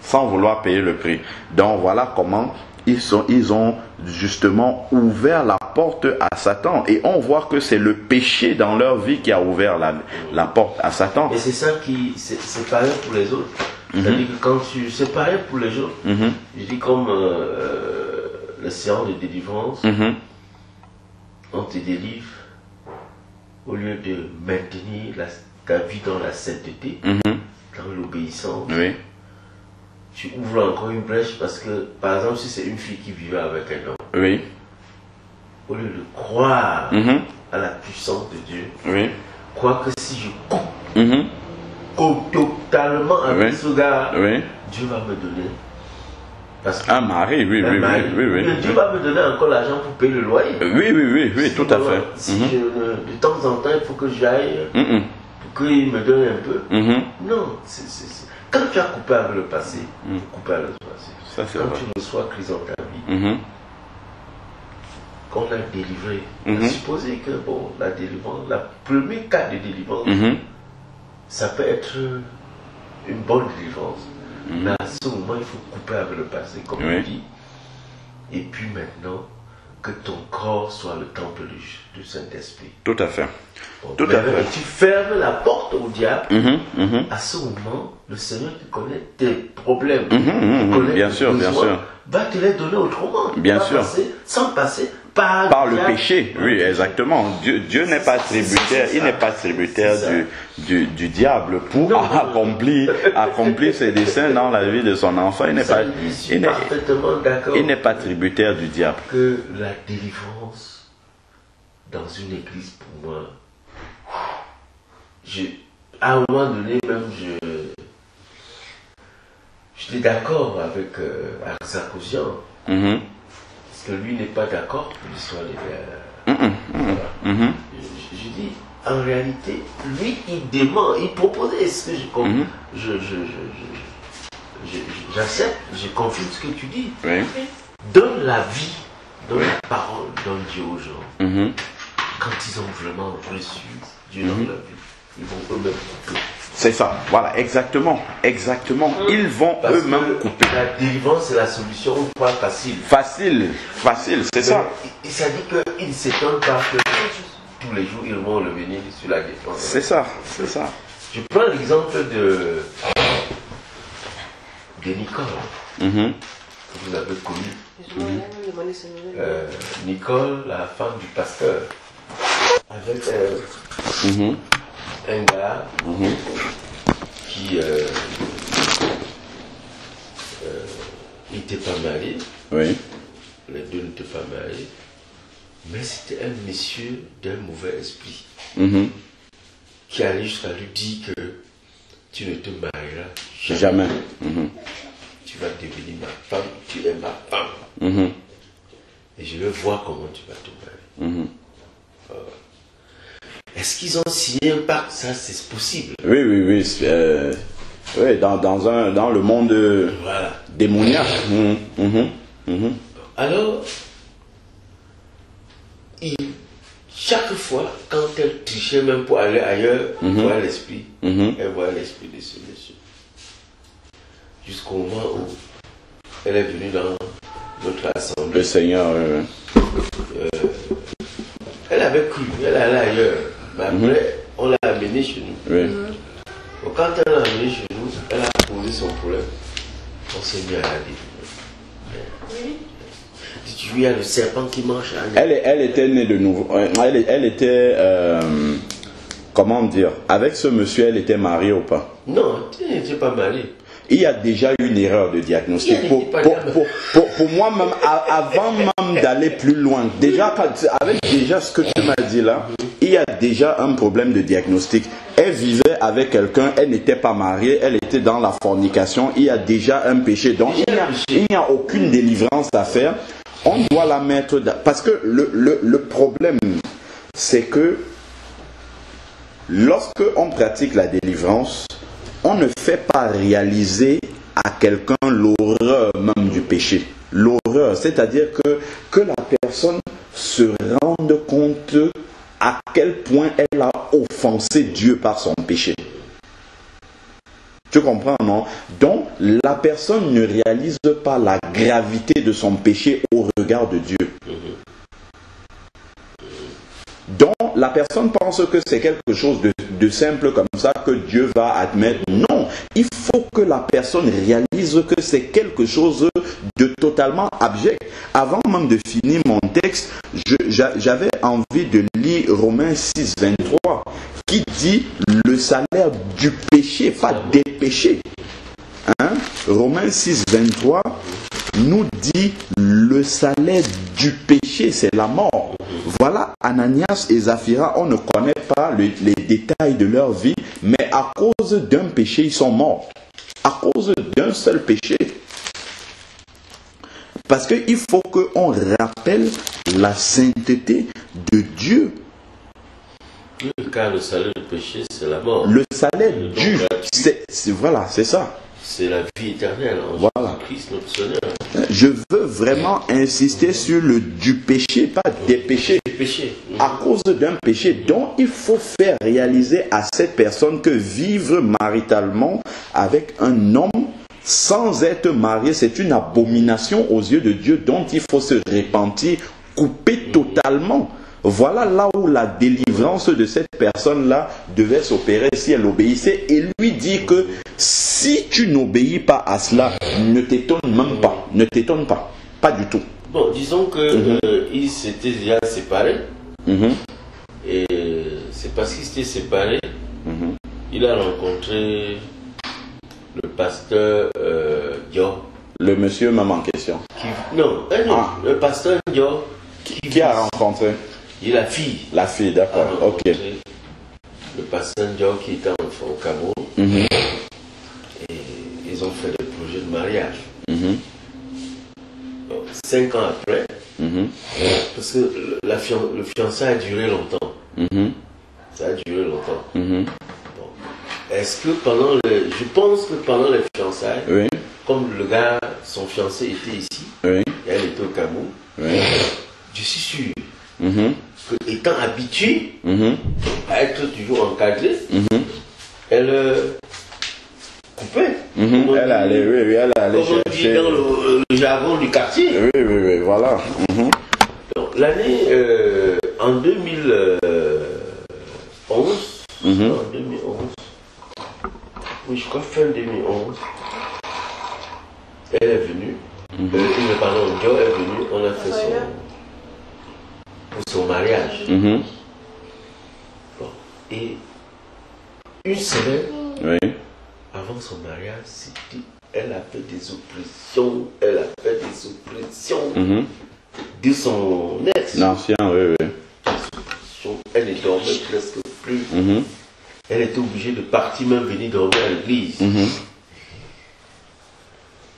Sans vouloir payer le prix. Donc voilà comment ils ont justement ouvert la porte à Satan. Et on voit que c'est le péché dans leur vie qui a ouvert la porte à Satan. Et c'est ça qui, c'est pareil pour les autres. C'est-à-dire que quand c'est pareil pour les autres. Je dis comme le séance de délivrance, on te délivre au lieu de maintenir ta vie dans la sainteté, dans l'obéissance. Oui. Tu ouvres encore une brèche parce que, par exemple, si c'est une fille qui vivait avec un homme, oui, au lieu de croire à la puissance de Dieu, oui, croire que si je coupe totalement avec ce gars, oui, Dieu va me donner. Parce que un mari, oui. Dieu va me donner encore l'argent pour payer le loyer. Oui, tout à fait. Si de temps en temps, il faut que j'aille pour qu'il me donne un peu. Non, quand tu as coupé avec le passé, coupé avec le passé. Ça, quand vrai. Tu reçois Christ dans ta vie, qu'on a délivré, on a supposé que bon, la délivrance, le premier cas de délivrance, ça peut être une bonne délivrance. Mais à ce moment, il faut couper avec le passé, comme on dit. Et puis maintenant, que ton corps soit le temple du Saint-Esprit. Tout à fait. Bon, tout à fait. Tu fermes la porte au diable. À ce moment, le Seigneur qui connaît tes problèmes, bien sûr, va te les donner autrement. Bien sûr. Sans passer par le péché. Oui, exactement. Dieu n'est pas tributaire. Il n'est pas tributaire du diable pour accomplir ses desseins dans la vie de son enfant. Il n'est pas tributaire du diable. Que la délivrance dans une église, pour moi, à un moment donné, même j'étais d'accord avec Arzakosian. Parce que lui n'est pas d'accord pour l'histoire des verres. Je dis, en réalité, lui, il demande, il proposait ce que j'accepte, je confirme ce que tu dis. Oui. Donne la vie, donne la parole, donne Dieu aux gens. Quand ils ont vraiment reçu Dieu dans leur vie, ils vont eux-mêmes couper. C'est ça, voilà, exactement. Ils vont eux-mêmes couper. La délivrance, c'est la solution pas facile. Facile, c'est ça. Il s'est dit qu'ils ne s'étonnent pas que tous les jours, ils vont revenir sur la défense. C'est ça. Je prends l'exemple de Nicole, que vous avez connu. Nicole, la femme du pasteur, avec un gars qui n'était pas marié. Oui. Les deux n'étaient pas mariés. Mais c'était un monsieur d'un mauvais esprit qui allait jusqu'à lui dire que tu ne te marieras jamais. Tu vas devenir ma femme, tu es ma femme. Et je vais voir comment tu vas te marier. Est-ce qu'ils ont signé un pacte? Ça, c'est possible. Oui. Oui, dans le monde démoniaque. Alors, chaque fois, quand elle trichait même pour aller ailleurs, voir l'esprit, elle voit l'esprit de ce monsieur. Jusqu'au moment où elle est venue dans notre assemblée. Le Seigneur. Elle avait cru, elle allait ailleurs. Mais après, on l'a amenée chez nous. Oui. Donc, quand elle l'a amenée chez nous, elle a posé son problème. On s'est mis à la délivrer. Dis-tu, il y a le serpent qui mange à elle était née de nouveau. Elle était, comment dire, avec ce monsieur, elle était mariée ou pas? Non, elle n'était pas mariée. Il y a déjà une erreur de diagnostic. Pour moi, même avant même d'aller plus loin, déjà, avec déjà ce que tu m'as dit là, il y a déjà un problème de diagnostic. Elle vivait avec quelqu'un, elle n'était pas mariée, elle était dans la fornication, il y a déjà un péché. Donc, il n'y a aucune délivrance à faire. On doit la mettre... Parce que le problème, c'est que lorsque on pratique la délivrance, on ne fait pas réaliser à quelqu'un l'horreur même du péché. L'horreur, c'est-à-dire que la personne se rende compte à quel point elle a offensé Dieu par son péché. Tu comprends, non? Donc, la personne ne réalise pas la gravité de son péché au regard de Dieu. Donc, la personne pense que c'est quelque chose de simple comme ça que Dieu va admettre. Non, il faut que la personne réalise que c'est quelque chose de totalement abject. Avant même de finir mon texte, j'avais envie de lire Romains 6, 23, qui dit le salaire du péché, pas des péchés. Romains 6, 23 nous dit le salaire du péché, c'est la mort. Voilà, Ananias et Saphira, on ne connaît pas les détails de leur vie, mais à cause d'un péché, ils sont morts. À cause d'un seul péché. Parce qu'il faut qu'on rappelle la sainteté de Dieu. Car le salaire du péché, c'est la mort. Le salaire du... Voilà, c'est ça. C'est la vie éternelle en Jésus-Christ, notre Seigneur. Je veux vraiment insister sur le du péché, pas des péchés. À cause d'un péché. Donc, il faut faire réaliser à cette personne que vivre maritalement avec un homme sans être marié, c'est une abomination aux yeux de Dieu dont il faut se repentir, couper totalement. Voilà là où la délivrance de cette personne-là devait s'opérer si elle obéissait et lui dit que si tu n'obéis pas à cela, ne t'étonne même pas. Ne t'étonne pas. Pas du tout. Bon, disons que il s'était déjà séparé. Et c'est parce qu'il s'était séparé, il a rencontré le pasteur Dior. Le monsieur même en question. Le pasteur Dior. Qui a rencontré? Et la fille. La fille, d'accord, ok. Le pasteur Dior qui était au Cameroun. Et ils ont fait des projets de mariage. 5 ans après, parce que le fiançailles a duré longtemps. Ça a duré longtemps. Bon. Est-ce que pendant je pense que pendant les fiançailles, oui, comme le gars, son fiancé était ici, oui, et elle était au Cameroun, oui, je suis sûr que, étant habituée à être toujours encadrée, elle coupait. Elle allait, oui, elle allait chercher. Dans le jargon du quartier. Oui, voilà. Donc, l'année en 2011, en 2011, oui, je crois fin 2011, elle est venue. Pardon, Joe est venu, on a fait son mariage. Bon. Et une semaine avant son mariage, elle a fait des oppressions, de son ex. L'ancien, oui. Elle ne dormait presque plus. Elle était obligée de partir, même venir dormir à l'église.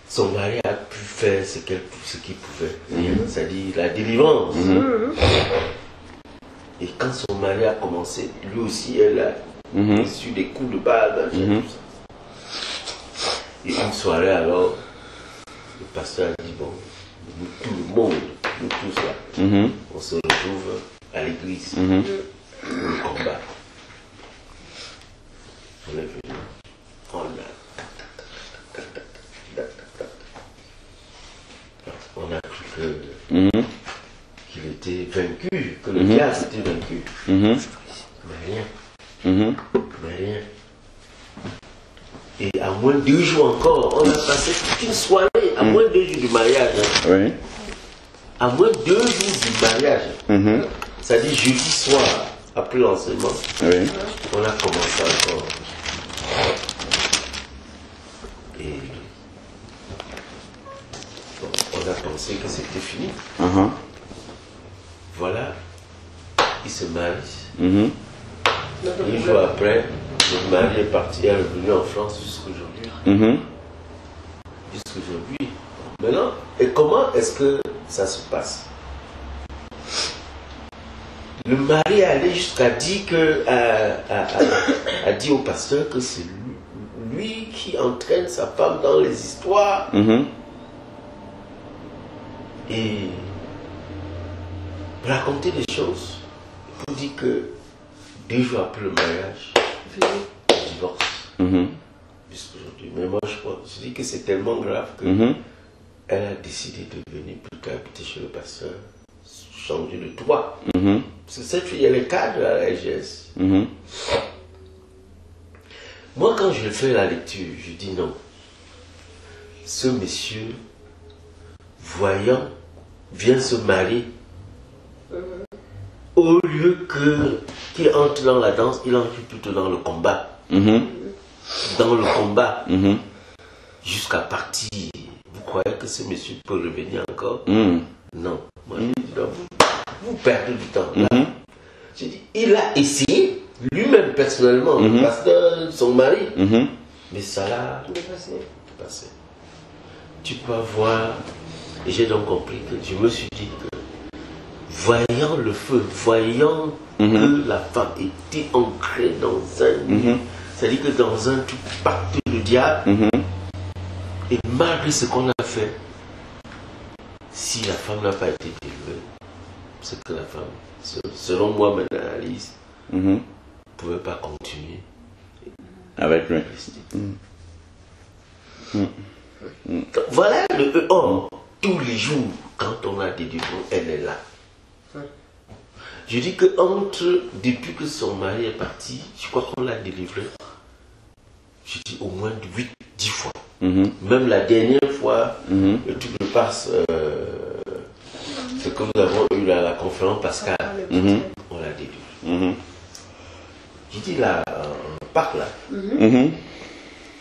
Son mari a pu faire ce qu'il pouvait, c'est-à-dire la délivrance. Et quand son mari a commencé, lui aussi, elle a reçu des coups de balle, tout ça. Et une soirée alors, le pasteur a dit, bon, nous, tout le monde, nous tous là, on se retrouve à l'église pour le combat. On est venu, on a cru qu'il était vaincu, que le diable était vaincu. Mais rien. Et à moins de 2 jours encore, on a passé toute une soirée, à moins de 2 jours du mariage. Oui. À moins de 2 jours du mariage. C'est-à-dire jeudi soir, après l'enseignement, on a commencé encore. Et bon, on a pensé que c'était fini. Voilà, il se marie. 2 jours après, le mari est parti, elle est revenue en France jusqu'aujourd'hui. Maintenant, et comment est-ce que ça se passe? Le mari est allé jusqu'à dire a dit au pasteur que c'est lui qui entraîne sa femme dans les histoires. Et raconter des choses pour dire que 2 jours après le mariage, divorce. Jusqu'aujourd'hui. Mais moi je dis que c'est tellement grave que elle a décidé de venir plutôt habiter chez le pasteur, changer de toit. Parce que cette fille, elle est cadre à la LGS. Moi, quand je fais la lecture, je dis non. Ce monsieur, voyant, vient se marier. Au lieu qu'il entre dans la danse, il entre plutôt dans le combat. Dans le combat. Jusqu'à partir. Vous croyez que ce monsieur peut revenir encore? Non. Moi, je dis non, vous perdez du temps. Je dis, il a essayé, lui-même personnellement, le pasteur, son mari. Mais ça l'a dépassé. Tu peux voir, et j'ai donc compris que je me suis dit que, voyant le feu, voyant que la femme était ancrée dans un... C'est-à-dire que dans un tout pacte de diable, et malgré ce qu'on a fait, si la femme n'a pas été délivrée, c'est que la femme, selon moi, mon analyse, ne pouvait pas continuer avec lui. Voilà le or. Tous les jours, quand on a des délivrances, elle est là. Je dis que depuis que son mari est parti, je crois qu'on l'a délivré. Je dis au moins 8-10 fois. Même la dernière fois, le truc de passe, ce que nous avons eu là, la conférence Pascal, on l'a délivré. Je dis là, en parc là.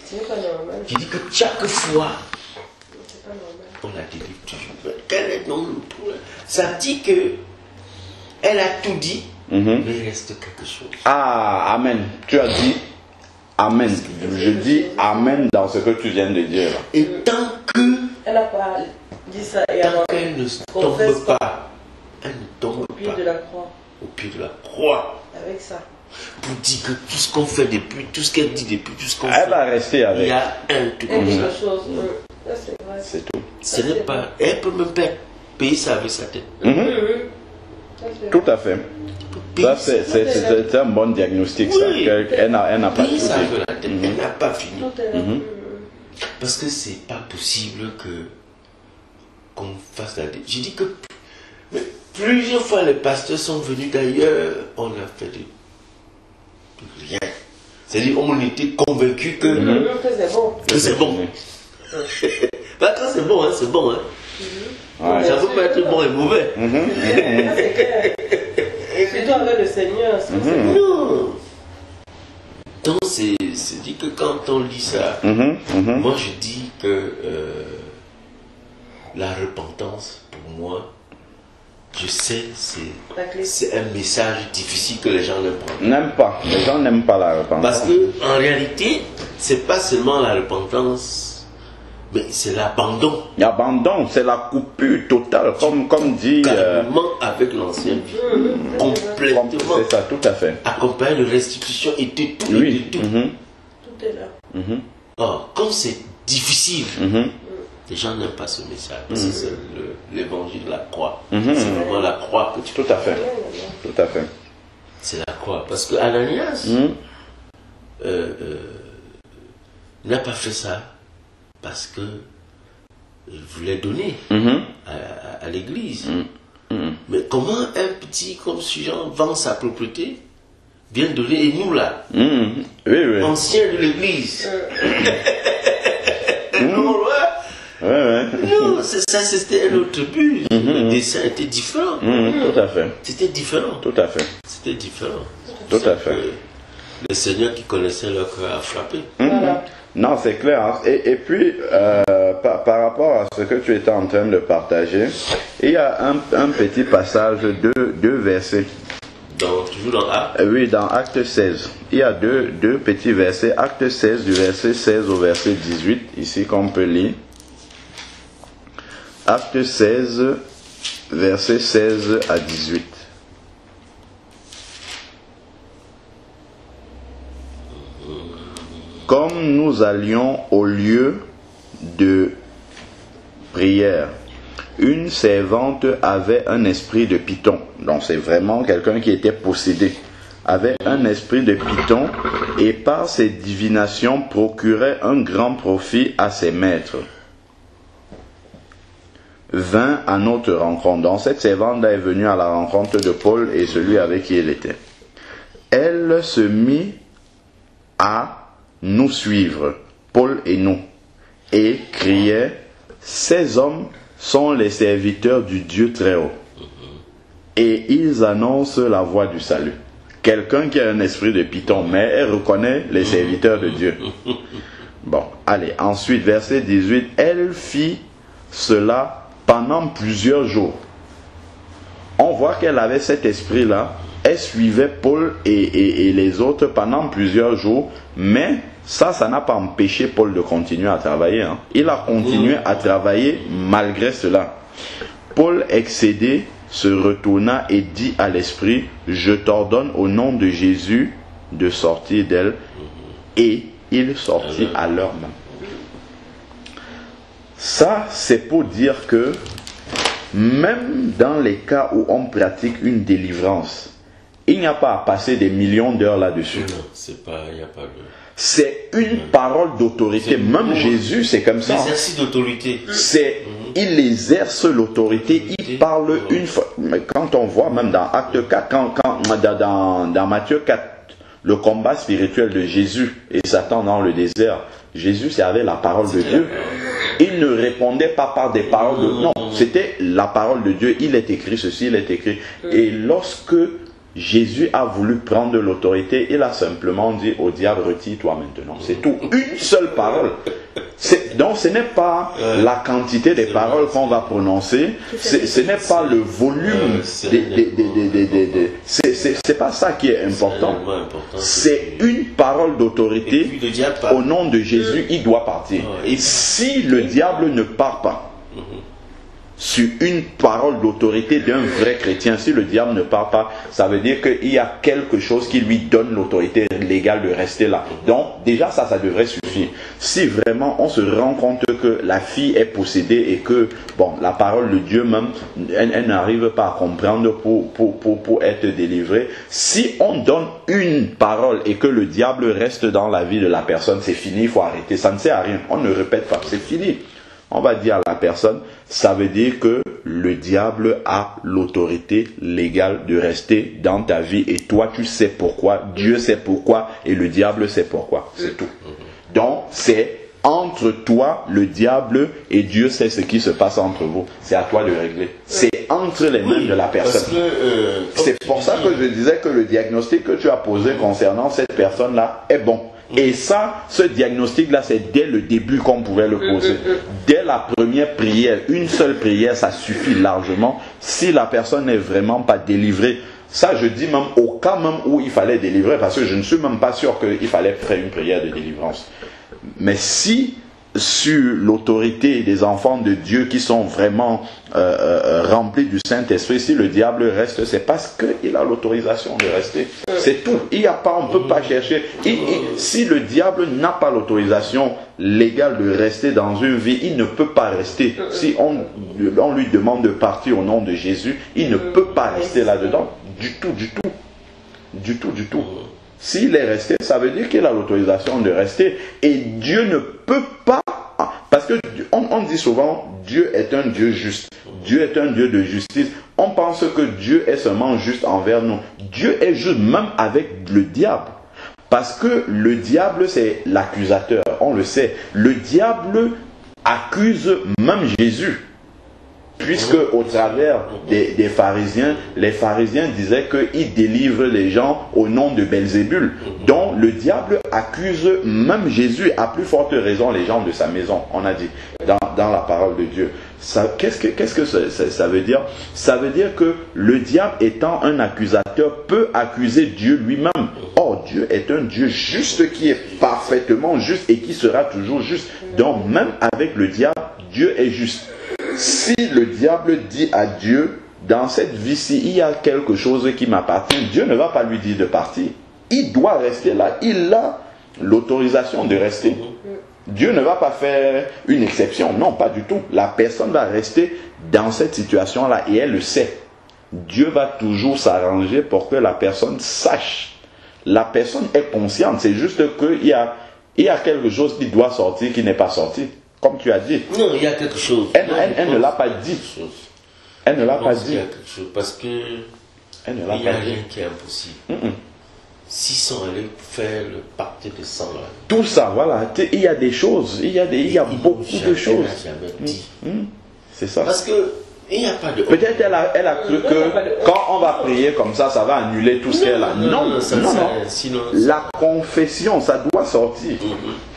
C'est pas normal. Je dis que chaque fois, C'est pas normal. on la délivre toujours. Mais quel est donc le problème? Ça dit que elle a tout dit, mais il reste quelque chose. Ah, amen. Tu as dit amen. Je dis amen dans ce que tu viens de dire. Et tant que elle n'a pas dit ça et tant qu'elle ne tombe pas, elle ne tombe au pied pas de la croix. au pied de la croix. Avec ça. pour dire que tout ce qu'on fait depuis, tout ce qu'elle dit depuis, tout ce qu'on fait, elle va rester avec. Il y a un truc. C'est tout. Ce n'est pas. Elle peut même pas payer ça avec sa tête. Tout à fait. Ça, c'est un bon diagnostic. Oui. Ça. Elle n'a pas Payer ça tout avec la tête. Elle n'a pas fini. Parce que c'est pas possible qu'on fasse la dette. J'ai dit que plusieurs fois les pasteurs sont venus d'ailleurs, on a fait de rien. C'est-à-dire on était convaincus que c'est bon. Que c'est bon. Bah, quand c'est bon, hein, c'est bon. Hein. Ouais. Ça peut pas être bon et mauvais. C'est clair. Surtout avec le Seigneur. Non. Donc c'est dit que quand on lit ça, moi je dis que la repentance, pour moi, je sais, c'est un message difficile que les gens n'aiment pas. Les gens n'aiment pas la repentance. Parce que en réalité, c'est pas seulement la repentance, mais c'est l'abandon. L'abandon, c'est la coupure totale, comme dit. Carrément avec l'ancienne vie. Complètement. C'est ça, tout à fait. Accompagné de restitution et de tout. Oui. Et de tout. Tout est là. Or, comme c'est difficile, les gens n'aiment pas ce message. Parce que c'est l'évangile de la croix. C'est vraiment la croix que tu Tout à fait. Tout à fait. C'est la croix. Parce que Ananias n'a pas fait ça parce que il voulait donner à l'église. Mais comment un petit comme ce genre vend sa propriété, vient donner, et nous là, anciens de l'église, non, ça c'était un autre but. Le dessin était différent. Tout à fait. C'était différent. Tout à fait. C'était différent. Tout à fait. Le Seigneur qui connaissait leur cœur a frappé. Voilà. Non, c'est clair. Hein. Et puis, par rapport à ce que tu étais en train de partager, il y a un petit passage, deux versets. Toujours dans Actes. Oui, dans Acte 16. Il y a deux petits versets. Acte 16, du verset 16 au verset 18, ici qu'on peut lire. Acte 16, verset 16 à 18. Comme nous allions au lieu de prière, une servante avait un esprit de python. Donc c'est vraiment quelqu'un qui était possédé. Avait un esprit de python et par ses divinations procurait un grand profit à ses maîtres. Vint à notre rencontre. Donc cette servante est venue à la rencontre de Paul et celui avec qui elle était. Elle se mit à nous suivre, Paul et nous, et criait, ces hommes sont les serviteurs du Dieu très haut, et ils annoncent la voie du salut. Quelqu'un qui a un esprit de python, mais elle reconnaît les serviteurs de Dieu. Bon, allez, ensuite, verset 18, elle fit cela pendant plusieurs jours. On voit qu'elle avait cet esprit-là, elle suivait Paul et les autres pendant plusieurs jours, mais ça n'a pas empêché Paul de continuer à travailler. Hein. Il a continué à travailler malgré cela. Paul, excédé, se retourna et dit à l'esprit, je t'ordonne au nom de Jésus de sortir d'elle. Et il sortit à leur main. Ça, c'est pour dire que même dans les cas où on pratique une délivrance, il n'y a pas à passer des millions d'heures là-dessus. Non, il n'y a pas de... C'est une parole d'autorité. Même Jésus, c'est comme ça. L'exercice d'autorité. Il exerce l'autorité. Il parle une fois. Mais quand on voit, même dans Acte 4, dans Matthieu 4, le combat spirituel de Jésus et Satan dans le désert, Jésus servait la parole de Dieu. Il ne répondait pas par des paroles de... Non, c'était la parole de Dieu. Il est écrit ceci, il est écrit. Et lorsque Jésus a voulu prendre l'autorité, il a simplement dit au diable, retire-toi maintenant. C'est tout. Une seule parole. Donc ce n'est pas la quantité des paroles qu'on va prononcer, ce n'est pas le volume, c'est pas ça qui est important. C'est une parole d'autorité. Au nom de Jésus, il doit partir. Et si le diable ne part pas, sur une parole d'autorité d'un vrai chrétien. Si le diable ne parle pas, ça veut dire qu'il y a quelque chose qui lui donne l'autorité légale de rester là. Donc déjà ça devrait suffire. Si vraiment on se rend compte que la fille est possédée et que bon, la parole de Dieu même, elle n'arrive pas à comprendre pour être délivrée, si on donne une parole et que le diable reste dans la vie de la personne, c'est fini, il faut arrêter. Ça ne sert à rien. On ne répète pas, c'est fini. On va dire à la personne, ça veut dire que le diable a l'autorité légale de rester dans ta vie et toi tu sais pourquoi, Dieu sait pourquoi et le diable sait pourquoi. C'est tout. Donc c'est entre toi, le diable et Dieu sait ce qui se passe entre vous. C'est à toi de régler. C'est entre les mains de la personne. C'est pour ça que je disais que le diagnostic que tu as posé concernant cette personne-là est bon. Et ça, ce diagnostic-là, c'est dès le début qu'on pouvait le poser. Dès la première prière, une seule prière, ça suffit largement. Si la personne n'est vraiment pas délivrée, ça je dis même au cas même où il fallait délivrer, parce que je ne suis même pas sûr qu'il fallait faire une prière de délivrance. Mais si sur l'autorité des enfants de Dieu qui sont vraiment remplis du Saint-Esprit, si le diable reste, c'est parce qu'il a l'autorisation de rester. C'est tout. Il y a pas, on ne peut pas chercher. Si le diable n'a pas l'autorisation légale de rester dans une vie, il ne peut pas rester. Si on lui demande de partir au nom de Jésus, il ne peut pas rester là-dedans. Du tout, du tout. Du tout, du tout. S'il est resté, ça veut dire qu'il a l'autorisation de rester. Et Dieu ne peut pas... Parce que on dit souvent, Dieu est un Dieu juste. Dieu est un Dieu de justice. On pense que Dieu est seulement juste envers nous. Dieu est juste même avec le diable. Parce que le diable, c'est l'accusateur. On le sait. Le diable accuse même Jésus. Puisque au travers des pharisiens, les pharisiens disaient qu'ils délivrent les gens au nom de Belzébul. Donc le diable accuse même Jésus, à plus forte raison les gens de sa maison, on a dit, dans la parole de Dieu. Qu'est-ce que ça veut dire? Ça veut dire que le diable étant un accusateur peut accuser Dieu lui-même. Or Dieu est un Dieu juste qui est parfaitement juste et qui sera toujours juste. Donc même avec le diable, Dieu est juste. Si le diable dit à Dieu, dans cette vie-ci, il y a quelque chose qui m'appartient, Dieu ne va pas lui dire de partir. Il doit rester là. Il a l'autorisation de rester. Dieu ne va pas faire une exception. Non, pas du tout. La personne va rester dans cette situation-là et elle le sait. Dieu va toujours s'arranger pour que la personne sache. La personne est consciente. C'est juste qu'il y a quelque chose qui doit sortir, qui n'est pas sorti. Comme tu as dit. Non, il y a quelque chose. Elle ne l'a pas dit. Elle ne l'a pas dit. Il y a quelque chose parce que il n'y a rien qui est impossible. S'ils sont allés faire le pacte de sang là. Tout ça, voilà. Il y a des choses. Il y a beaucoup de choses. C'est ça. Parce que il n'y a pas de... Peut-être elle a cru que quand on va prier comme ça, ça va annuler tout ce qu'elle a. Non. Sinon, la confession, ça doit sortir.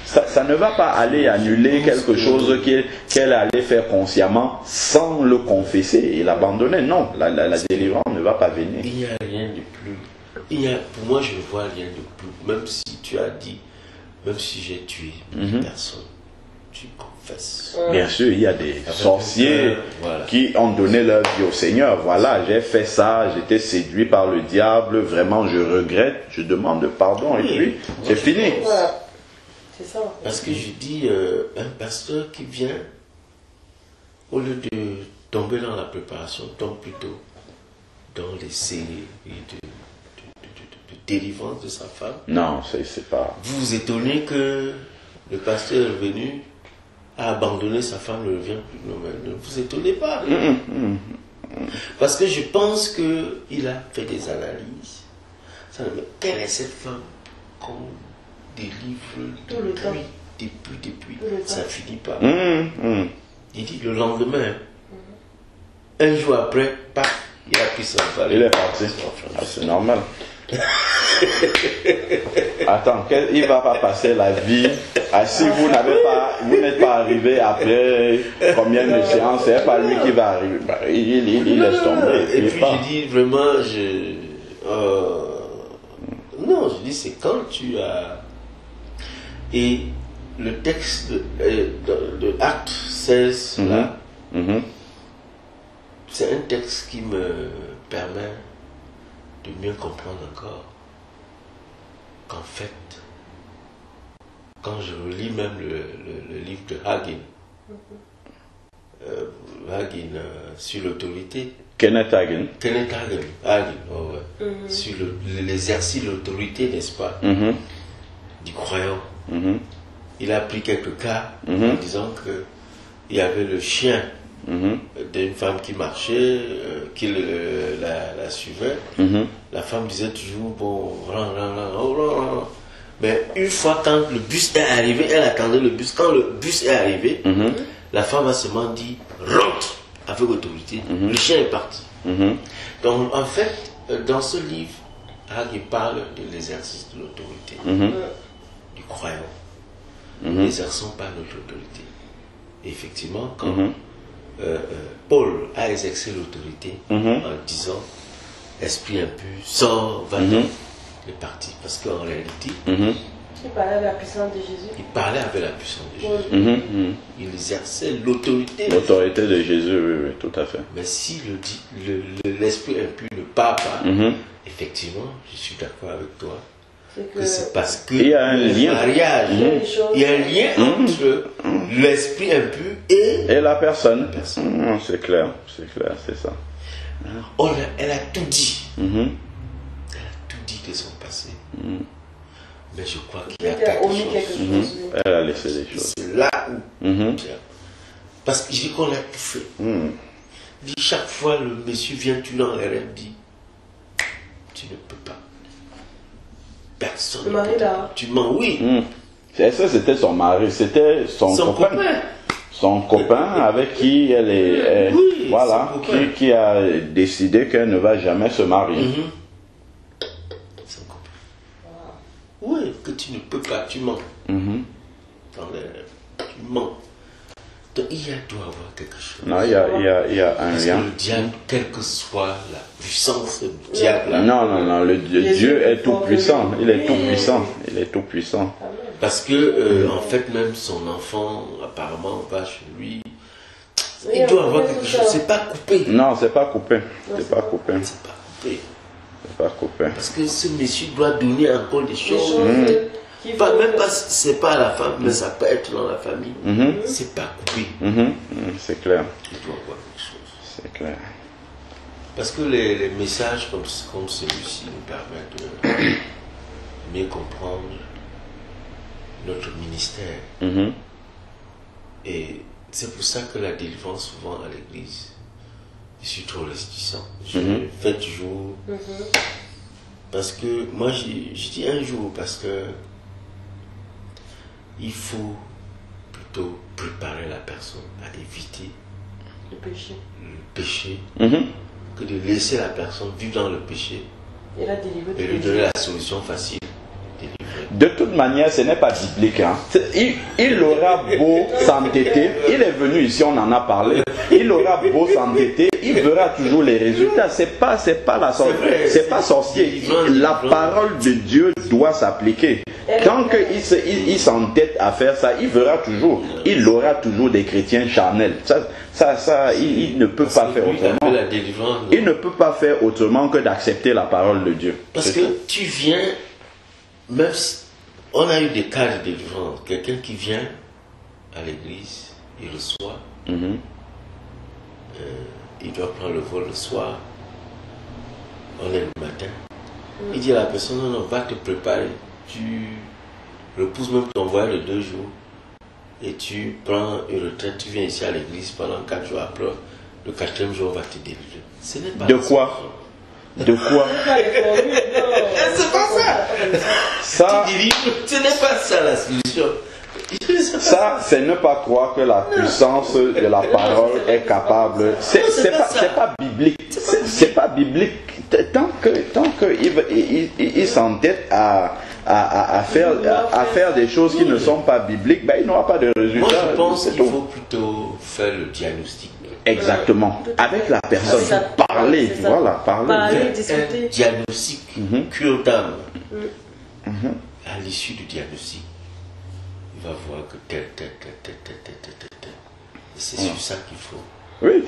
Ça ne va pas aller annuler quelque chose qu'elle allait faire consciemment sans le confesser et l'abandonner. Non, la délivrance ne va pas venir. Il n'y a rien de plus. Pour moi, je ne vois rien de plus. Même si tu as dit, même si j'ai tué une personne, tu confesses. Bien sûr, il y a des sorciers qui ont donné leur vie au Seigneur. Voilà, j'ai fait ça, j'étais séduit par le diable, vraiment je regrette, je demande pardon et puis c'est fini. C'est ça. Parce que je dis, un pasteur qui vient, au lieu de tomber dans la préparation, tombe plutôt dans les séries de délivrance de sa femme. Non, c'est pas... Vous vous étonnez que le pasteur est venu à abandonner sa femme, ne revient plus. Non, mais ne vous étonnez pas. Parce que je pense qu'il a fait des analyses. Mais quelle est cette femme qu'on délivre tout le temps. Depuis, ça ne finit pas. Il dit le lendemain, un jour après, paf, il a pris son femme. Il est parti. C'est normal. Attends, il ne va pas passer la vie. Si vous n'êtes pas arrivé après combien de séances, c'est pas lui qui va arriver. Il laisse tomber. Et puis je dis vraiment, non, je dis c'est quand tu as... Et le texte de Acte 16, là, c'est un texte qui me permet de mieux comprendre encore qu'en fait, quand je relis même le livre de Hagin, sur l'autorité. Kenneth Hagin. Sur l'exercice de l'autorité, n'est-ce pas, du croyant. Il a pris quelques cas en disant qu'il y avait le chien d'une femme qui marchait, qui la suivait. La femme disait toujours, bon, mais une fois quand le bus est arrivé, elle attendait le bus. Quand le bus est arrivé, la femme a seulement dit, rentre avec autorité. Le chien est parti. Donc en fait, dans ce livre, il parle de l'exercice de l'autorité du croyant. Nous n'exerçons pas notre autorité. Et effectivement, quand Paul a exercé l'autorité en disant esprit impur, sors, va-t'en, il est parti. Parce qu'en réalité, il parlait avec la puissance de Jésus. Il parlait avec la puissance de Jésus. Il exerçait l'autorité. L'autorité de Jésus, oui, tout à fait. Mais si l'esprit impur ne part pas, effectivement, je suis d'accord avec toi. Que c'est parce qu'il y a un lien. Mariage, il y a un lien entre l'esprit impur et la personne. C'est clair, c'est ça. Elle a tout dit. Elle a tout dit de son passé. Mais je crois qu'il y a quelque chose. Elle a laissé des choses. C'est là où. Parce que je dis qu'on a tout fait. Dit chaque fois le monsieur vient, tu dans les rêves, dit tu ne peux pas. Personne. Le mari là. Tu mens, oui. Ça, c'était son mari, c'était son copain. Son copain avec qui elle est. Voilà, qui a décidé qu'elle ne va jamais se marier. Son copain. Oui, que tu ne peux pas, tu mens. Dans les rêves, tu mens. Donc il doit y avoir quelque chose. Non, il y a un lien. Le diable, quelle que soit la puissance du diable. Non, Dieu est tout puissant. Il est tout puissant. Il est tout puissant. Parce que, en fait, même son enfant, apparemment, va chez lui. Il doit avoir quelque chose. C'est pas coupé. Non, c'est pas coupé. C'est pas coupé. C'est pas coupé. C'est pas coupé. Parce que ce monsieur doit donner encore des choses. Pas, même pas, c'est pas à la femme, mais ça peut être dans la famille. C'est pas coupé. C'est clair. Il doit avoir quelque chose. C'est clair. Parce que les messages comme celui-ci nous permettent de mieux comprendre notre ministère. Et c'est pour ça que la délivrance, souvent à l'église, je suis trop réticent. Je fais toujours. Parce que moi, je dis un jour, parce que il faut plutôt préparer la personne à éviter le péché que de laisser la personne vivre dans le péché et lui donner la solution facile. De toute manière, ce n'est pas biblique. Il aura beau s'entêter, il est venu ici, on en a parlé. Il aura beau s'entêter, il verra toujours les résultats. C'est pas sorcier. La parole de Dieu doit s'appliquer. Tant qu'il s'entête à faire ça, il verra toujours. Il aura toujours des chrétiens charnels. Il ne peut pas faire autrement. Il ne peut pas faire autrement que d'accepter la parole de Dieu. Parce que tu viens. Même si on a eu des cas de délivrance, quelqu'un qui vient à l'église, il reçoit, il doit prendre le vol le soir, on est le matin, il dit à la personne, non, va te préparer, tu repousses même ton voyage de 2 jours, et tu prends une retraite, tu viens ici à l'église pendant 4 jours, après le 4e jour on va te délivrer. Ce n'est pas de quoi? De quoi? C'est pas ça. Ça, ce n'est pas ça la solution. Ça, c'est ne pas croire que la puissance de la parole est capable. C'est pas biblique. C'est pas biblique. Tant que il s'entête à faire des choses qui ne sont pas bibliques, ben, il n'aura pas de résultat. Moi, je pense qu'il faut plutôt faire le diagnostic. Exactement. Avec la personne. Parler. Voilà, parler. Un diagnostic. Cure d'âme. À l'issue du diagnostic, il va voir que tel. Et c'est sur ça qu'il faut. Oui,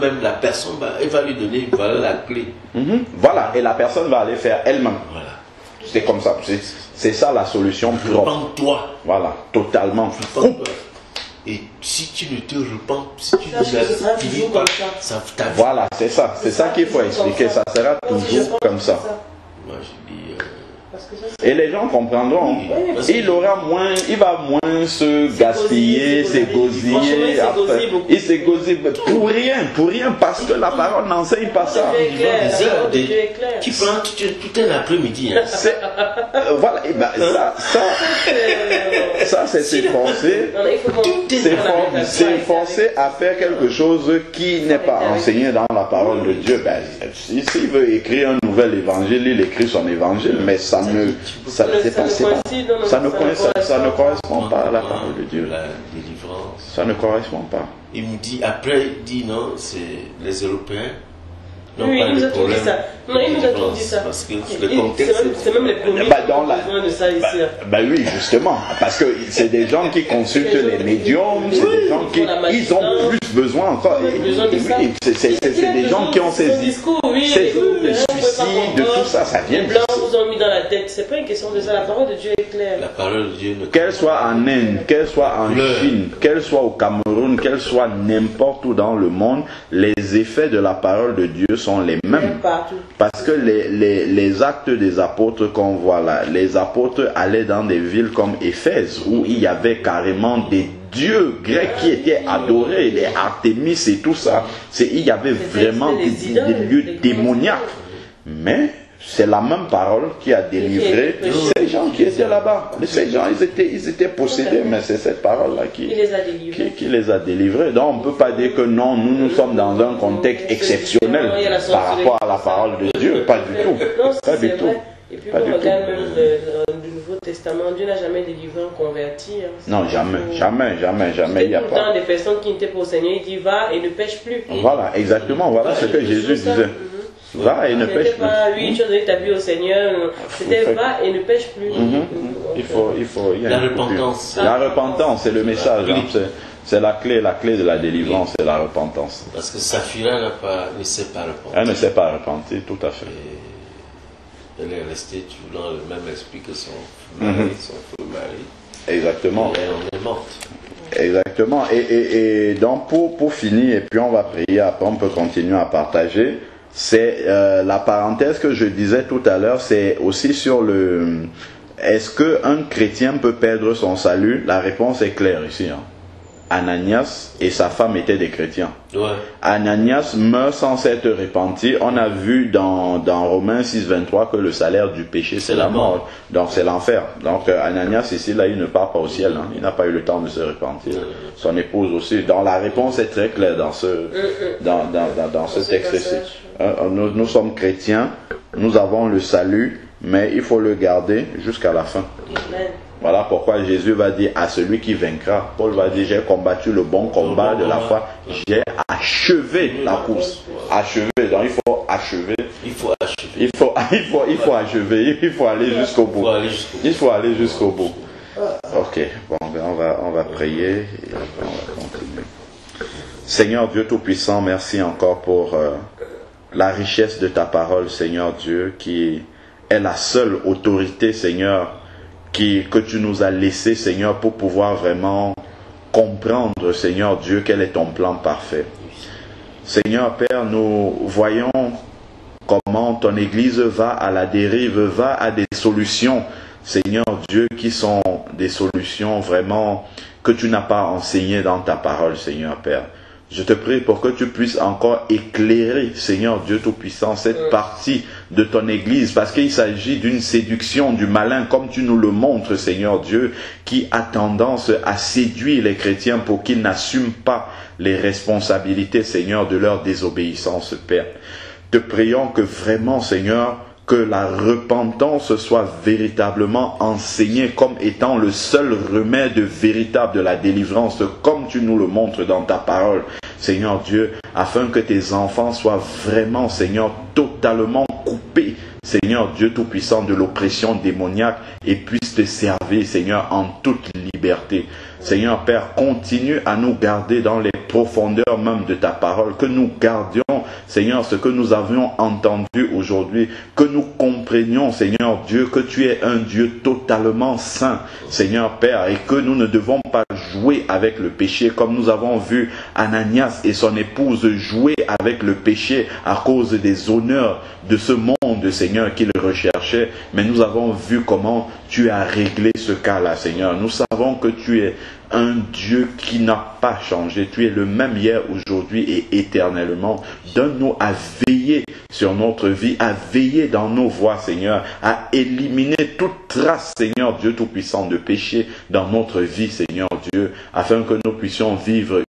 même la personne, elle va lui donner la clé. Voilà, et la personne va aller faire elle-même. Voilà. C'est comme ça. C'est ça la solution propre. Repends-toi. Voilà, totalement. Repends-toi. Et si tu ne te repens, si tu ne vis pas, ça ta vie. Voilà, c'est ça. C'est ça qu'il faut expliquer. Ça sera toujours comme ça. Moi, je dis... Et les gens comprendront. Il va moins se gaspiller, s'égosiller. Il s'égosille pour rien, parce que la parole n'enseigne pas ça. Tu prends tout un après-midi. Voilà, et ben ça c'est s'efforcer. S'efforcer à faire quelque chose qui n'est pas enseigné dans la parole de Dieu. Ben, s'il veut écrire un nouvel évangile, il écrit son évangile, mais ça ne correspond pas à la parole de Dieu. La délivrance. Ça ne correspond pas. Il me dit, après, il dit non, c'est les Européens. Oui, il nous a tout dit ça. Non, il nous a tout dit ça. Parce que le contexte. C'est même les premiers qui ont besoin de ça ici. Oui, justement. Parce que c'est des gens qui consultent les médiums, c'est des gens qui ils ont plus besoin encore. C'est des gens qui ont saisi. C'est le suicide, de tout ça, ça vient. Les Blancs vous ont mis dans la tête. C'est pas une question de ça. La parole de Dieu est claire. La parole de Dieu ne... Qu'elle soit en Inde, qu'elle soit en Chine, qu'elle soit au Cameroun, qu'elle soit n'importe où dans le monde, les effets de la parole de Dieu sont les mêmes. Parce que les actes des apôtres qu'on voit là, les apôtres allaient dans des villes comme Éphèse, où il y avait carrément des dieux grecs qui étaient adorés, les Artémis et tout ça. Il y avait vraiment des lieux démoniaques. Mais c'est la même parole qui a délivré ces gens qui étaient là-bas. Ces gens, ils étaient possédés, mais c'est cette parole-là qui les a délivrés. Donc on ne peut pas dire que non, nous sommes dans un contexte exceptionnel par rapport à la parole de Dieu. Pas du tout. Pas du tout. Et puis on regarde même le Nouveau Testament, Dieu n'a jamais délivré un converti. Non, jamais. Il y a pas. Des personnes qui n'étaient pas au Seigneur, il dit va et ne pêche plus. Voilà, exactement. Voilà ce que Jésus disait. Va et ne pêche plus. Oui, tu as donné ta vie au Seigneur. C'était va et ne pêche plus. La repentance. La repentance, c'est le message. C'est la clé de la délivrance, c'est la repentance. Parce que Saphira ne sait pas repentir. Elle ne sait pas repentir, tout à fait. Elle est restée toujours dans le même esprit que son mari, son feu mari. Exactement. Et elle est morte. Exactement. Et donc pour finir, et puis on va prier, après on peut continuer à partager. C'est la parenthèse que je disais tout à l'heure, c'est aussi sur le... Est-ce qu'un chrétien peut perdre son salut? La réponse est claire ici. Ananias et sa femme étaient des chrétiens. Ouais. Ananias meurt sans s'être repenti. On a vu dans Romains 6,23 que le salaire du péché c'est la mort. Donc c'est l'enfer. Donc Ananias ici, là, il ne part pas au ciel. Il n'a pas eu le temps de se repentir. Son épouse aussi. Donc la réponse est très claire dans ce texte-ci. Nous sommes chrétiens, nous avons le salut, mais il faut le garder jusqu'à la fin. Amen. Voilà pourquoi Jésus va dire à celui qui vaincra. Paul va dire, j'ai combattu le bon combat de la foi, j'ai achevé la course. Achevé, donc il faut achever. Il faut achever, il faut aller jusqu'au bout. Il faut aller jusqu'au bout. Ok, bon, ben on va prier et après on va continuer. Seigneur Dieu Tout-Puissant, merci encore pour la richesse de ta parole, Seigneur Dieu, qui est la seule autorité, Seigneur, que tu nous as laissé, Seigneur, pour pouvoir vraiment comprendre, Seigneur Dieu, quel est ton plan parfait. Seigneur Père, nous voyons comment ton Église va à la dérive, va à des solutions, Seigneur Dieu, qui sont des solutions vraiment que tu n'as pas enseignées dans ta parole, Seigneur Père. Je te prie pour que tu puisses encore éclairer, Seigneur Dieu Tout-Puissant, cette partie de ton Église, parce qu'il s'agit d'une séduction du malin, comme tu nous le montres, Seigneur Dieu, qui a tendance à séduire les chrétiens pour qu'ils n'assument pas les responsabilités, Seigneur, de leur désobéissance, Père. Te prions que vraiment, Seigneur, que la repentance soit véritablement enseignée comme étant le seul remède véritable de la délivrance, comme tu nous le montres dans ta parole, Seigneur Dieu, afin que tes enfants soient vraiment, Seigneur, totalement coupés, Seigneur Dieu Tout-Puissant, de l'oppression démoniaque et puissent te servir, Seigneur, en toute liberté. Seigneur Père, continue à nous garder dans les profondeurs même de ta parole, que nous gardions, Seigneur, ce que nous avions entendu aujourd'hui, que nous comprenions, Seigneur Dieu, que tu es un Dieu totalement saint, Seigneur Père, et que nous ne devons pas jouer avec le péché, comme nous avons vu Ananias et son épouse jouer avec le péché à cause des honneurs de ce monde, Seigneur, qu'ils recherchaient. Mais nous avons vu comment tu as réglé ce cas-là, Seigneur. Nous savons que tu es un Dieu qui n'a pas changé. Tu es le même hier, aujourd'hui et éternellement. Donne-nous à veiller sur notre vie, à veiller dans nos voies, Seigneur, à éliminer toute trace, Seigneur Dieu Tout-Puissant, de péché dans notre vie, Seigneur Dieu, afin que nous puissions vivre